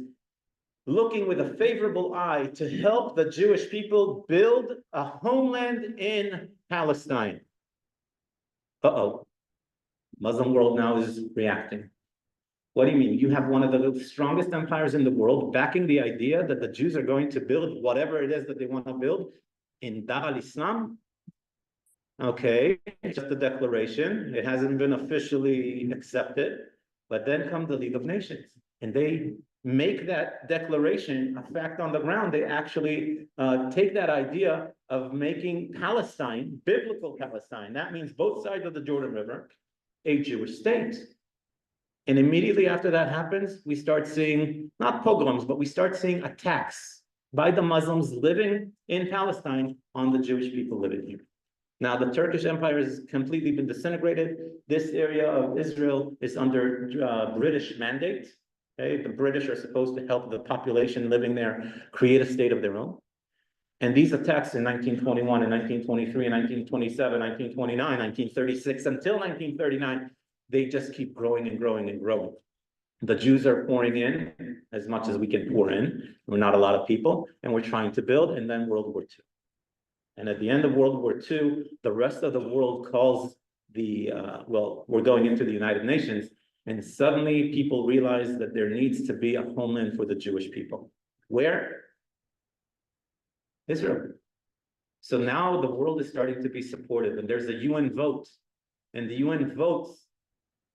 looking with a favorable eye to help the Jewish people build a homeland in Palestine. Uh-oh. Muslim world now is reacting. What do you mean? You have one of the strongest empires in the world backing the idea that the Jews are going to build whatever it is that they want to build in Dar al-Islam? Okay, it's just a declaration. It hasn't been officially accepted. But then comes the League of Nations, and they make that declaration a fact on the ground. They actually take that idea of making Palestine, biblical Palestine, that means both sides of the Jordan River, a Jewish state. And immediately after that happens, we start seeing, not pogroms, but we start seeing attacks by the Muslims living in Palestine on the Jewish people living here. Now, the Turkish Empire has completely been disintegrated. This area of Israel is under British mandate. Okay, the British are supposed to help the population living there create a state of their own. And these attacks in 1921 and 1923 and 1927, 1929, 1936, until 1939, they just keep growing and growing and growing. The Jews are pouring in as much as we can pour in. We're not a lot of people, and we're trying to build, and then World War II. And at the end of World War II, the rest of the world calls we're going into the United Nations, and suddenly people realize that there needs to be a homeland for the Jewish people. Where? Israel. So now the world is starting to be supportive, and there's a UN vote, and the UN votes,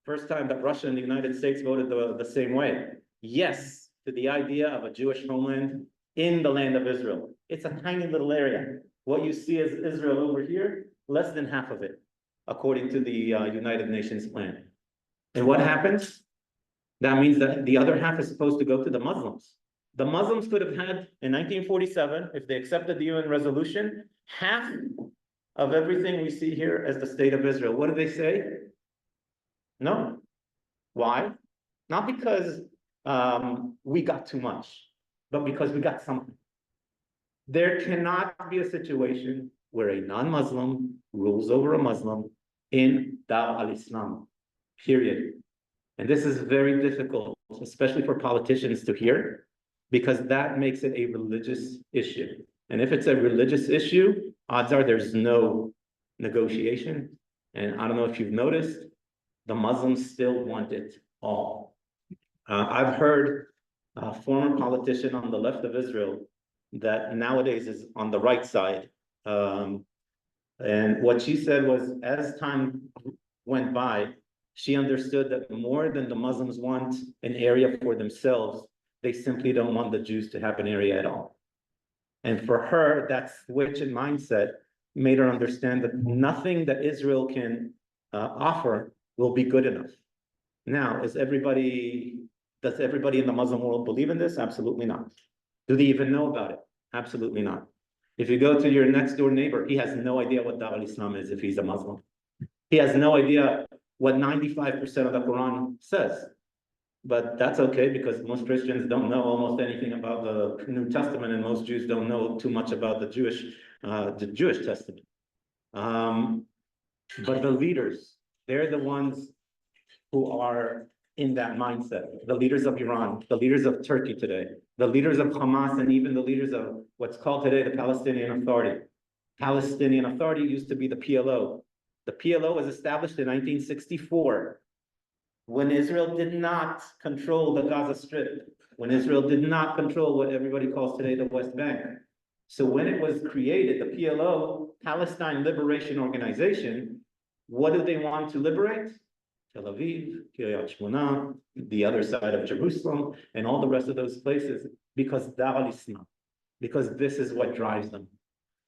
first time that Russia and the United States voted the same way. Yes, to the idea of a Jewish homeland in the land of Israel. It's a tiny little area. What you see as Israel over here, less than half of it, according to the United Nations plan. And what happens? That means that the other half is supposed to go to the Muslims. The Muslims could have had, in 1947, if they accepted the UN resolution, half of everything we see here as the state of Israel. What do they say? No. Why? Not because we got too much, but because we got something. There cannot be a situation where a non-Muslim rules over a Muslim in Dar al-Islam, period. And this is very difficult, especially for politicians to hear, because that makes it a religious issue. And if it's a religious issue, odds are there's no negotiation. And I don't know if you've noticed, the Muslims still want it all. I've heard a former politician on the left of Israel that nowadays is on the right side. And what she said was, as time went by, she understood that more than the Muslims want an area for themselves, they simply don't want the Jews to have an area at all. And for her, that switch in mindset made her understand that nothing that Israel can offer will be good enough. Now, does everybody in the Muslim world believe in this? Absolutely not. Do they even know about it? Absolutely not. If you go to your next door neighbor, he has no idea what Dar al-Islam is if he's a Muslim. He has no idea what 95% of the Quran says. But that's okay, because most Christians don't know almost anything about the New Testament, and most Jews don't know too much about the Jewish Testament. But the leaders, they're the ones who are in that mindset. The leaders of Iran, the leaders of Turkey today, the leaders of Hamas, and even the leaders of what's called today the Palestinian Authority. Palestinian Authority used to be the PLO. The PLO was established in 1964. When Israel did not control the Gaza Strip, when Israel did not control what everybody calls today the West Bank. So when it was created, the PLO, Palestine Liberation Organization, what do they want to liberate? Tel Aviv, Kiryat Shmona, the other side of Jerusalem, and all the rest of those places, because Dar al-Islam, because this is what drives them.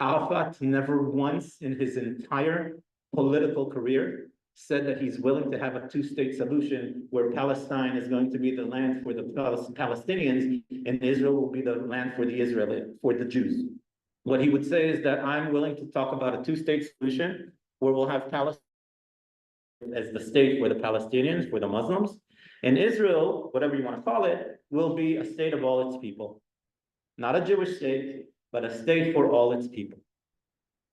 Arafat never once in his entire political career said that he's willing to have a two-state solution where Palestine is going to be the land for the Palestinians and Israel will be the land for the Jews. What he would say is that I'm willing to talk about a two-state solution where we'll have Palestine as the state for the Palestinians, for the Muslims, and Israel, whatever you want to call it, will be a state of all its people. Not a Jewish state, but a state for all its people.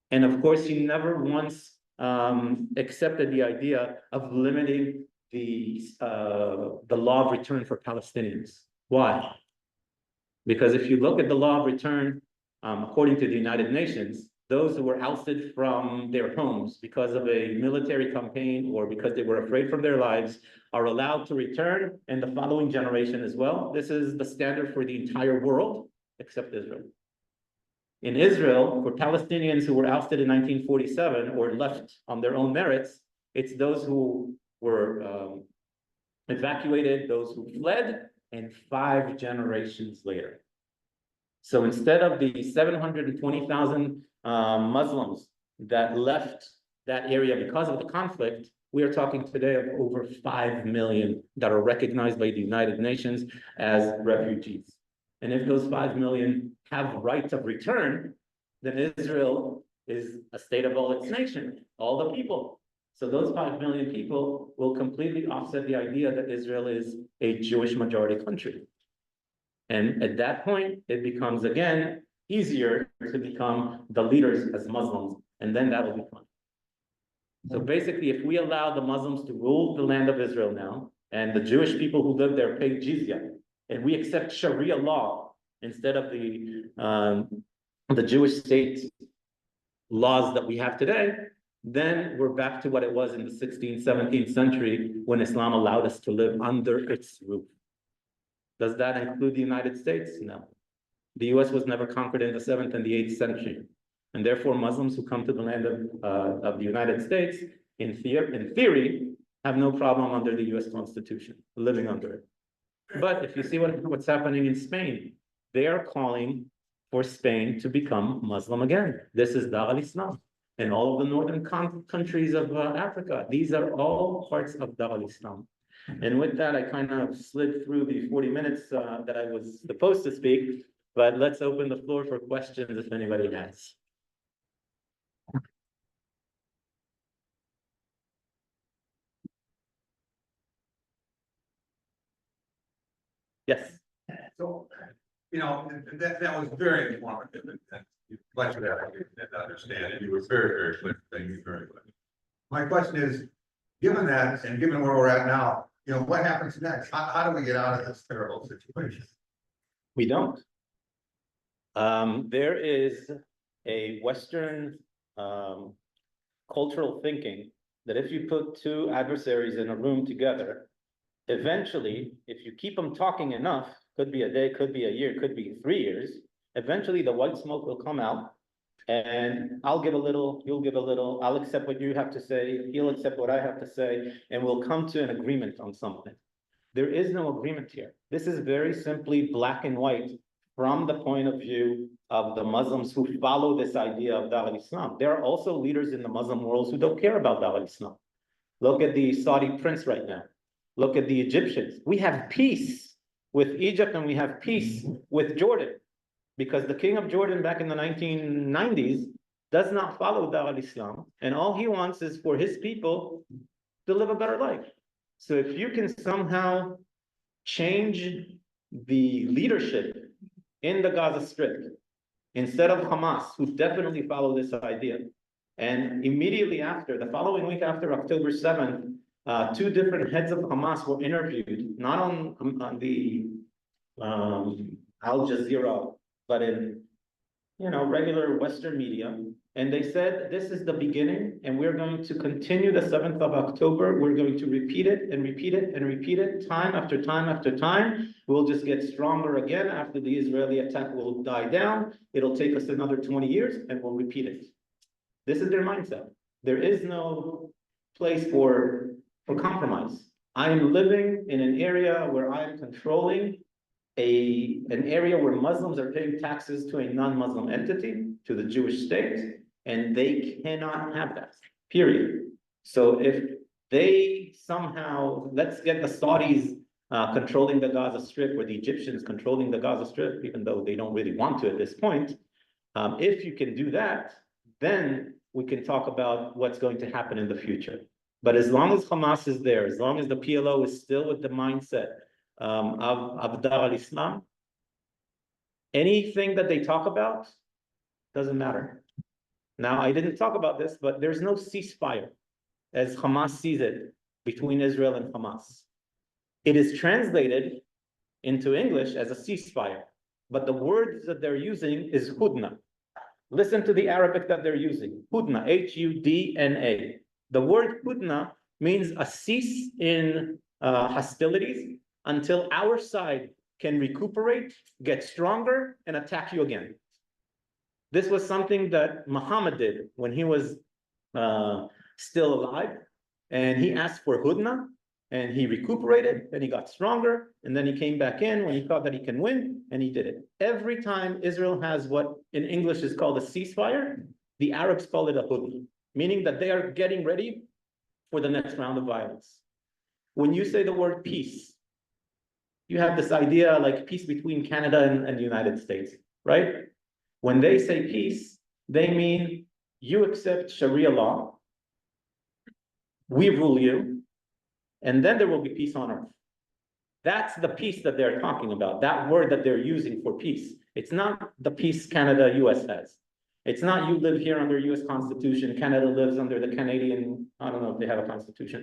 And of course, he never once accepted the idea of limiting the law of return for Palestinians. Why? Because if you look at the law of return, according to the United Nations, those who were ousted from their homes because of a military campaign or because they were afraid for their lives are allowed to return, and the following generation as well. This is the standard for the entire world, except Israel. In Israel, for Palestinians who were ousted in 1947 or left on their own merits, it's those who were evacuated, those who fled, and 5 generations later. So instead of the 720,000 Muslims that left that area because of the conflict, we are talking today of over 5 million that are recognized by the United Nations as refugees. And if those 5 million have rights of return, then Israel is a state of all its nation, all the people. So those 5 million people will completely offset the idea that Israel is a Jewish majority country. And at that point, it becomes again easier to become the leaders as Muslims, and then that will be fun. So basically, if we allow the Muslims to rule the land of Israel now, and the Jewish people who live there pay jizya, and we accept Sharia law instead of the Jewish state laws that we have today, then we're back to what it was in the 16th, 17th century when Islam allowed us to live under its roof. Does that include the United States? No. The US was never conquered in the 7th and the 8th century. And therefore, Muslims who come to the land of the United States, in theory, have no problem under the US Constitution, living under it. But if you see what's happening in Spain, they are calling for Spain to become Muslim again. This is Dar al-Islam. And all of the northern countries of Africa, these are all parts of Dar al-Islam. And with that, I kind of slid through the 40 minutes that I was supposed to speak, but let's open the floor for questions if anybody has. Yes. So, that was very informative and much of that I didn't understand, and you were very, very clear. Thank you very much. My question is, given that and given where we're at now, what happens next? How do we get out of this terrible situation? We don't. There is a Western cultural thinking that if you put two adversaries in a room together, eventually, if you keep them talking enough, could be a day, could be a year, could be 3 years, eventually the white smoke will come out and I'll give a little, you'll give a little, I'll accept what you have to say, he'll accept what I have to say, and we'll come to an agreement on something. There is no agreement here. This is very simply black and white from the point of view of the Muslims who follow this idea of Dar al-Islam. There are also leaders in the Muslim world who don't care about Dar al-Islam. Look at the Saudi prince right now. Look at the Egyptians. We have peace with Egypt and we have peace with Jordan because the king of Jordan back in the 1990s does not follow Dar al-Islam, and all he wants is for his people to live a better life. So if you can somehow change the leadership in the Gaza Strip, instead of Hamas, who definitely follow this idea, and immediately after, the following week after October 7th, two different heads of Hamas were interviewed, not on the Al Jazeera, but in regular Western media, and they said this is the beginning, and we're going to continue the 7th of October. We're going to repeat it and repeat it and repeat it time after time after time. We'll just get stronger again after the Israeli attack will die down. It'll take us another 20 years, and we'll repeat it. This is their mindset. There is no place for compromise. I am living in an area where I am controlling an area where Muslims are paying taxes to a non-Muslim entity, to the Jewish state, and they cannot have that, period. So if they somehow, let's get the Saudis controlling the Gaza Strip or the Egyptians controlling the Gaza Strip, even though they don't really want to at this point, if you can do that, then we can talk about what's going to happen in the future. But as long as Hamas is there, as long as the PLO is still with the mindset of Dar al-Islam, anything that they talk about doesn't matter. Now, I didn't talk about this, but there's no ceasefire, as Hamas sees it, between Israel and Hamas. It is translated into English as a ceasefire, but the words that they're using is hudna. Listen to the Arabic that they're using, hudna, H-U-D-N-A. The word hudna means a cease in hostilities until our side can recuperate, get stronger, and attack you again. This was something that Muhammad did when he was still alive, and he asked for hudna, and he recuperated, and he got stronger, and then he came back in when he thought that he can win, and he did it. Every time Israel has what in English is called a ceasefire, the Arabs call it a hudna, meaning that they are getting ready for the next round of violence. When you say the word peace, you have this idea like peace between Canada and the United States, right? When they say peace, they mean you accept Sharia law, we rule you, and then there will be peace on earth. That's the peace that they're talking about, that word that they're using for peace. It's not the peace Canada, US has. It's not you live here under US Constitution, Canada lives under the Canadian, I don't know if they have a constitution,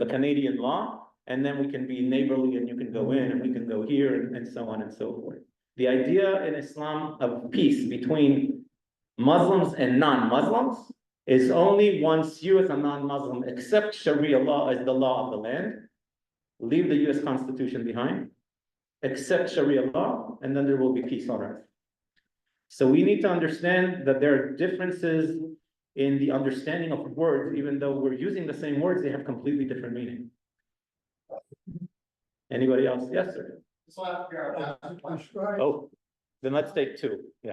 the Canadian law, and then we can be neighborly and you can go in and we can go here and so on and so forth. The idea in Islam of peace between Muslims and non-Muslims is only once you as a non-Muslim accept Sharia law as the law of the land, leave the US Constitution behind, accept Sharia law, and then there will be peace on earth. So we need to understand that there are differences in the understanding of words, even though we're using the same words, they have completely different meaning. Anybody else? Yes, sir. Oh, then let's take two. Yeah.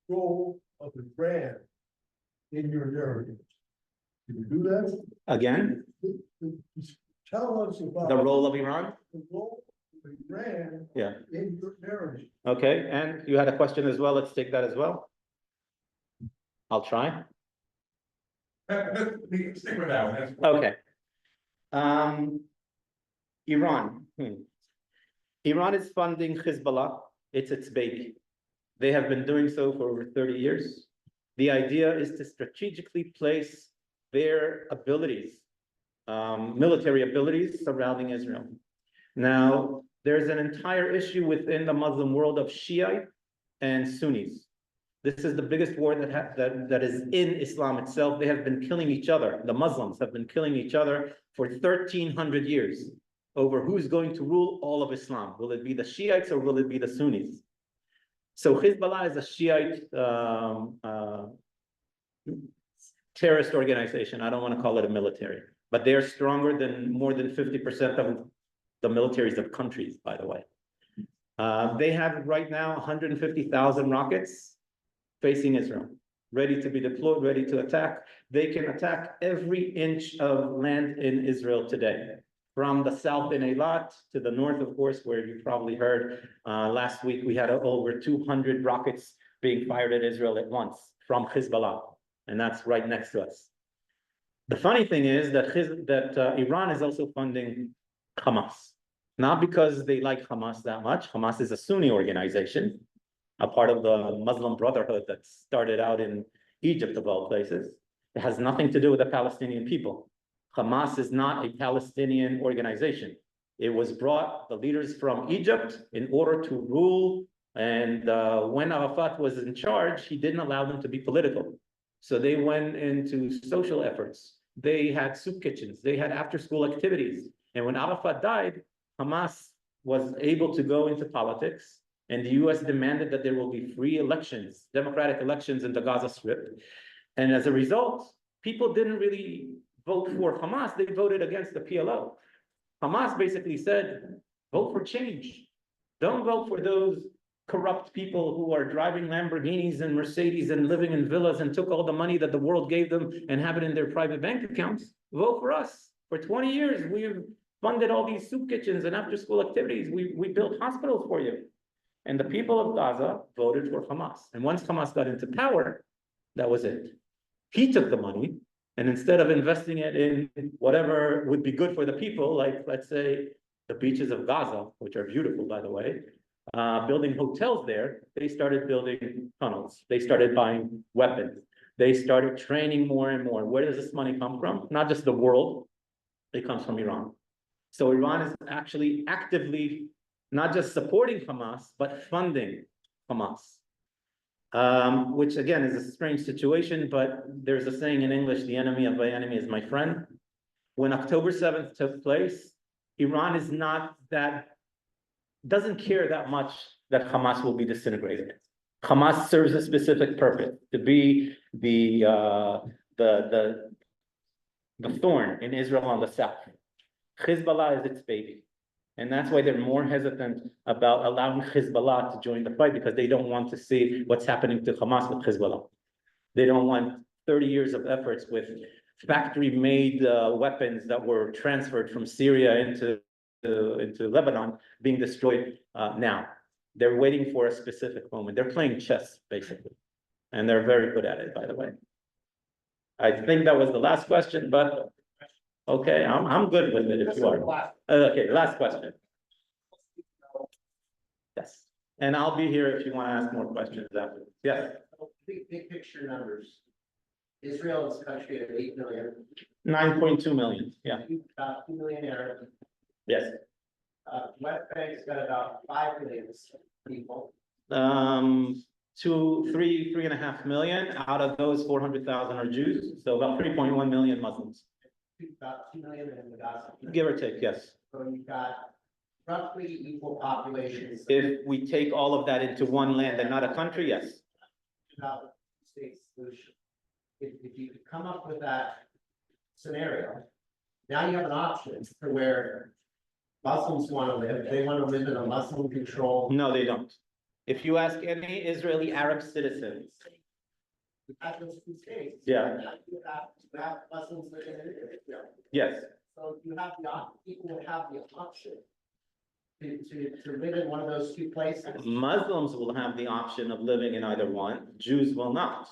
Role of the brand in your narrative. Can you do that? Again, Tell us about. the role of Iran. The role of the brand Yeah. in your narrative. Okay, and you had a question as well. Let's take that as well. I'll try. Stick with that one. That's- Okay. Iran. Iran is funding Hezbollah. It's its baby. They have been doing so for over 30 years. The idea is to strategically place their abilities, military abilities surrounding Israel. Now, there's an entire issue within the Muslim world of Shiite and Sunnis. This is the biggest war that is in Islam itself. They have been killing each other. The Muslims have been killing each other for 1,300 years over who's going to rule all of Islam. Will it be the Shiites or will it be the Sunnis? So Hezbollah is a Shiite terrorist organization. I don't want to call it a military, but they're stronger than more than 50% of the militaries of countries, by the way. They have right now 150,000 rockets facing Israel, ready to be deployed, ready to attack. They can attack every inch of land in Israel today, from the south in Eilat to the north, of course, where you probably heard last week, we had over 200 rockets being fired at Israel at once from Hezbollah, and that's right next to us. The funny thing is that Iran is also funding Hamas, not because they like Hamas that much. Hamas is a Sunni organization, a part of the Muslim Brotherhood that started out in Egypt, of all places. It has nothing to do with the Palestinian people. Hamas is not a Palestinian organization. It was brought, the leaders from Egypt, in order to rule, and when Arafat was in charge, he didn't allow them to be political. So they went into social efforts. They had soup kitchens, they had after-school activities. And when Arafat died, Hamas was able to go into politics, and the US demanded that there will be free elections, democratic elections in the Gaza Strip. And as a result, people didn't really vote for Hamas, they voted against the PLO. Hamas basically said, vote for change. Don't vote for those corrupt people who are driving Lamborghinis and Mercedes and living in villas and took all the money that the world gave them and have it in their private bank accounts. Vote for us. For 20 years, we've funded all these soup kitchens and after-school activities. We built hospitals for you. And the people of Gaza voted for Hamas. And once Hamas got into power, that was it. He took the money, and instead of investing it in whatever would be good for the people, like, let's say, the beaches of Gaza, which are beautiful, by the way, building hotels there, they started building tunnels. They started buying weapons. They started training more and more. Where does this money come from? Not just the world, it comes from Iran. So Iran is actually actively not just supporting Hamas, but funding Hamas. Which again is a strange situation, but there's a saying in English, the enemy of my enemy is my friend. When October 7th took place, Iran is not that, doesn't care that much that Hamas will be disintegrated. Hamas serves a specific purpose, to be the thorn in Israel on the south. Hezbollah is its baby. And that's why they're more hesitant about allowing Hezbollah to join the fight, because they don't want to see what's happening to Hamas with Hezbollah. They don't want 30 years of efforts with factory-made weapons that were transferred from Syria into into Lebanon being destroyed now. They're waiting for a specific moment. They're playing chess, basically. And they're very good at it, by the way. I think that was the last question, but okay, I'm good with it if you are. Okay, last question. Yes, and I'll be here if you want to ask more questions after. Yes, Big picture numbers. Israel is a country of 8 million. 9.2 million, yeah, About 2 million Arab. yes. West Bank's got about 5 million people. 3.5 million. Out of those, 400,000 are Jews, so about 3.1 million Muslims, About 2 million in the Gaza. give or take, yes. So you've got roughly equal populations. If we take all of that into one land and not a country, yes. About the state solution. If you could come up with that scenario, now you have an option for where Muslims want to live. They want to live in a Muslim controlled. No, they don't. If you ask any Israeli Arab citizens, You have those two states. Yeah. Now you have Muslims living in Israel. yes, So you have people will have the option to live in one of those two places. Muslims will have the option of living in either one, Jews will not.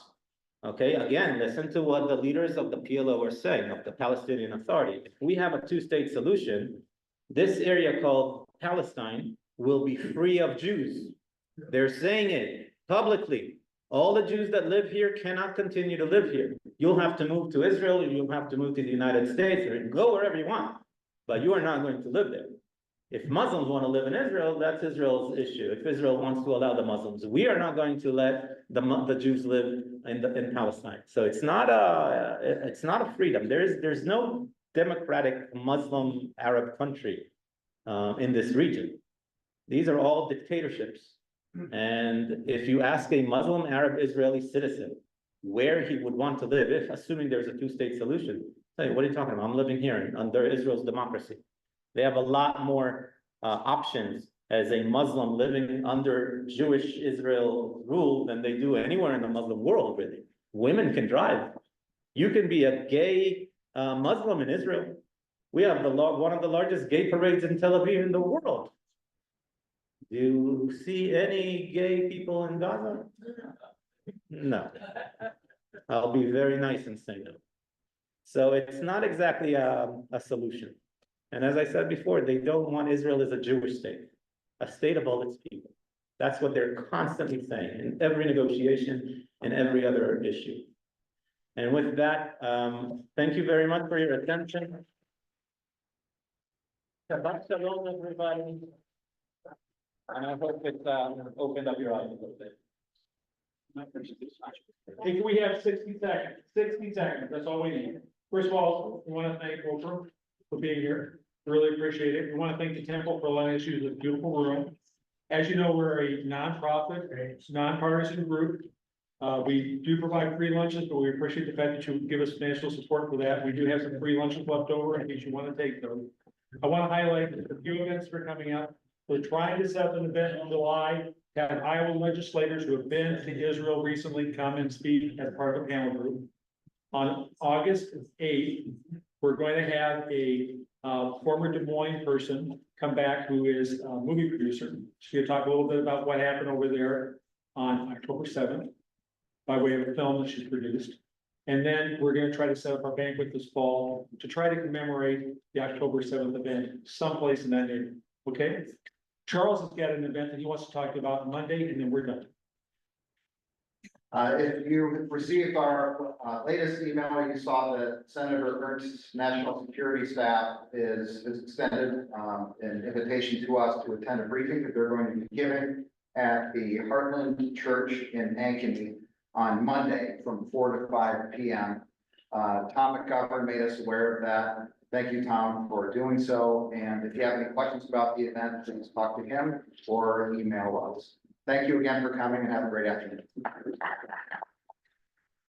Okay, again, listen to what the leaders of the PLO are saying, of the Palestinian Authority. If we have a two-state solution, this area called Palestine will be free of Jews. They're saying it publicly. All the Jews that live here cannot continue to live here. You'll have to move to Israel, you'll have to move to the United States, or go wherever you want, but you are not going to live there. If Muslims want to live in Israel, that's Israel's issue. If Israel wants to allow the Muslims, we are not going to let the Jews live in Palestine. So it's not a freedom. There's no democratic Muslim Arab country in this region. These are all dictatorships. And if you ask a Muslim Arab Israeli citizen where he would want to live, if assuming there's a two-state solution, say, what are you talking about? I'm living here under Israel's democracy. They have a lot more options as a Muslim living under Jewish Israel rule than they do anywhere in the Muslim world, really. Women can drive. You can be a gay Muslim in Israel. We have one of the largest gay parades in Tel Aviv in the world. Do you see any gay people in Gaza? No. I'll be very nice and say no. So it's not exactly a solution. And as I said before, they don't want Israel as a Jewish state, a state of all its people. That's what they're constantly saying in every negotiation and every other issue. And with that, thank you very much for your attention. Shabbat shalom, everybody. And I hope it opened up your eyes a little bit. If we have 60 seconds, that's all we need. First of all, we want to thank Oprah for being here. Really appreciate it. We want to thank the temple for allowing us to use this beautiful room. As you know, we're a nonprofit, nonpartisan group. We do provide free lunches, but we appreciate the fact that you give us financial support for that. We do have some free lunches left over in case you want to take them. I want to highlight a few events that are coming up. We're trying to set up an event in July to have Iowa legislators who have been to Israel recently come and speak as part of a panel group. On August 8th, we're going to have a former Des Moines person come back who is a movie producer. She's going to talk a little bit about what happened over there on October 7th by way of a film that she's produced. And then we're going to try to set up our banquet this fall to try to commemorate the October 7th event someplace in that neighborhood. Okay? Charles has got an event that he wants to talk about Monday, and then we're done. If you received our latest email, you saw that Senator Ernst's national security staff has extended an invitation to us to attend a briefing that they're going to be giving at the Heartland Church in Ankeny on Monday from 4 to 5 p.m. Tom McGovern made us aware of that. Thank you, Tom, for doing so. And if you have any questions about the event, please talk to him or email us. Thank you again for coming and have a great afternoon.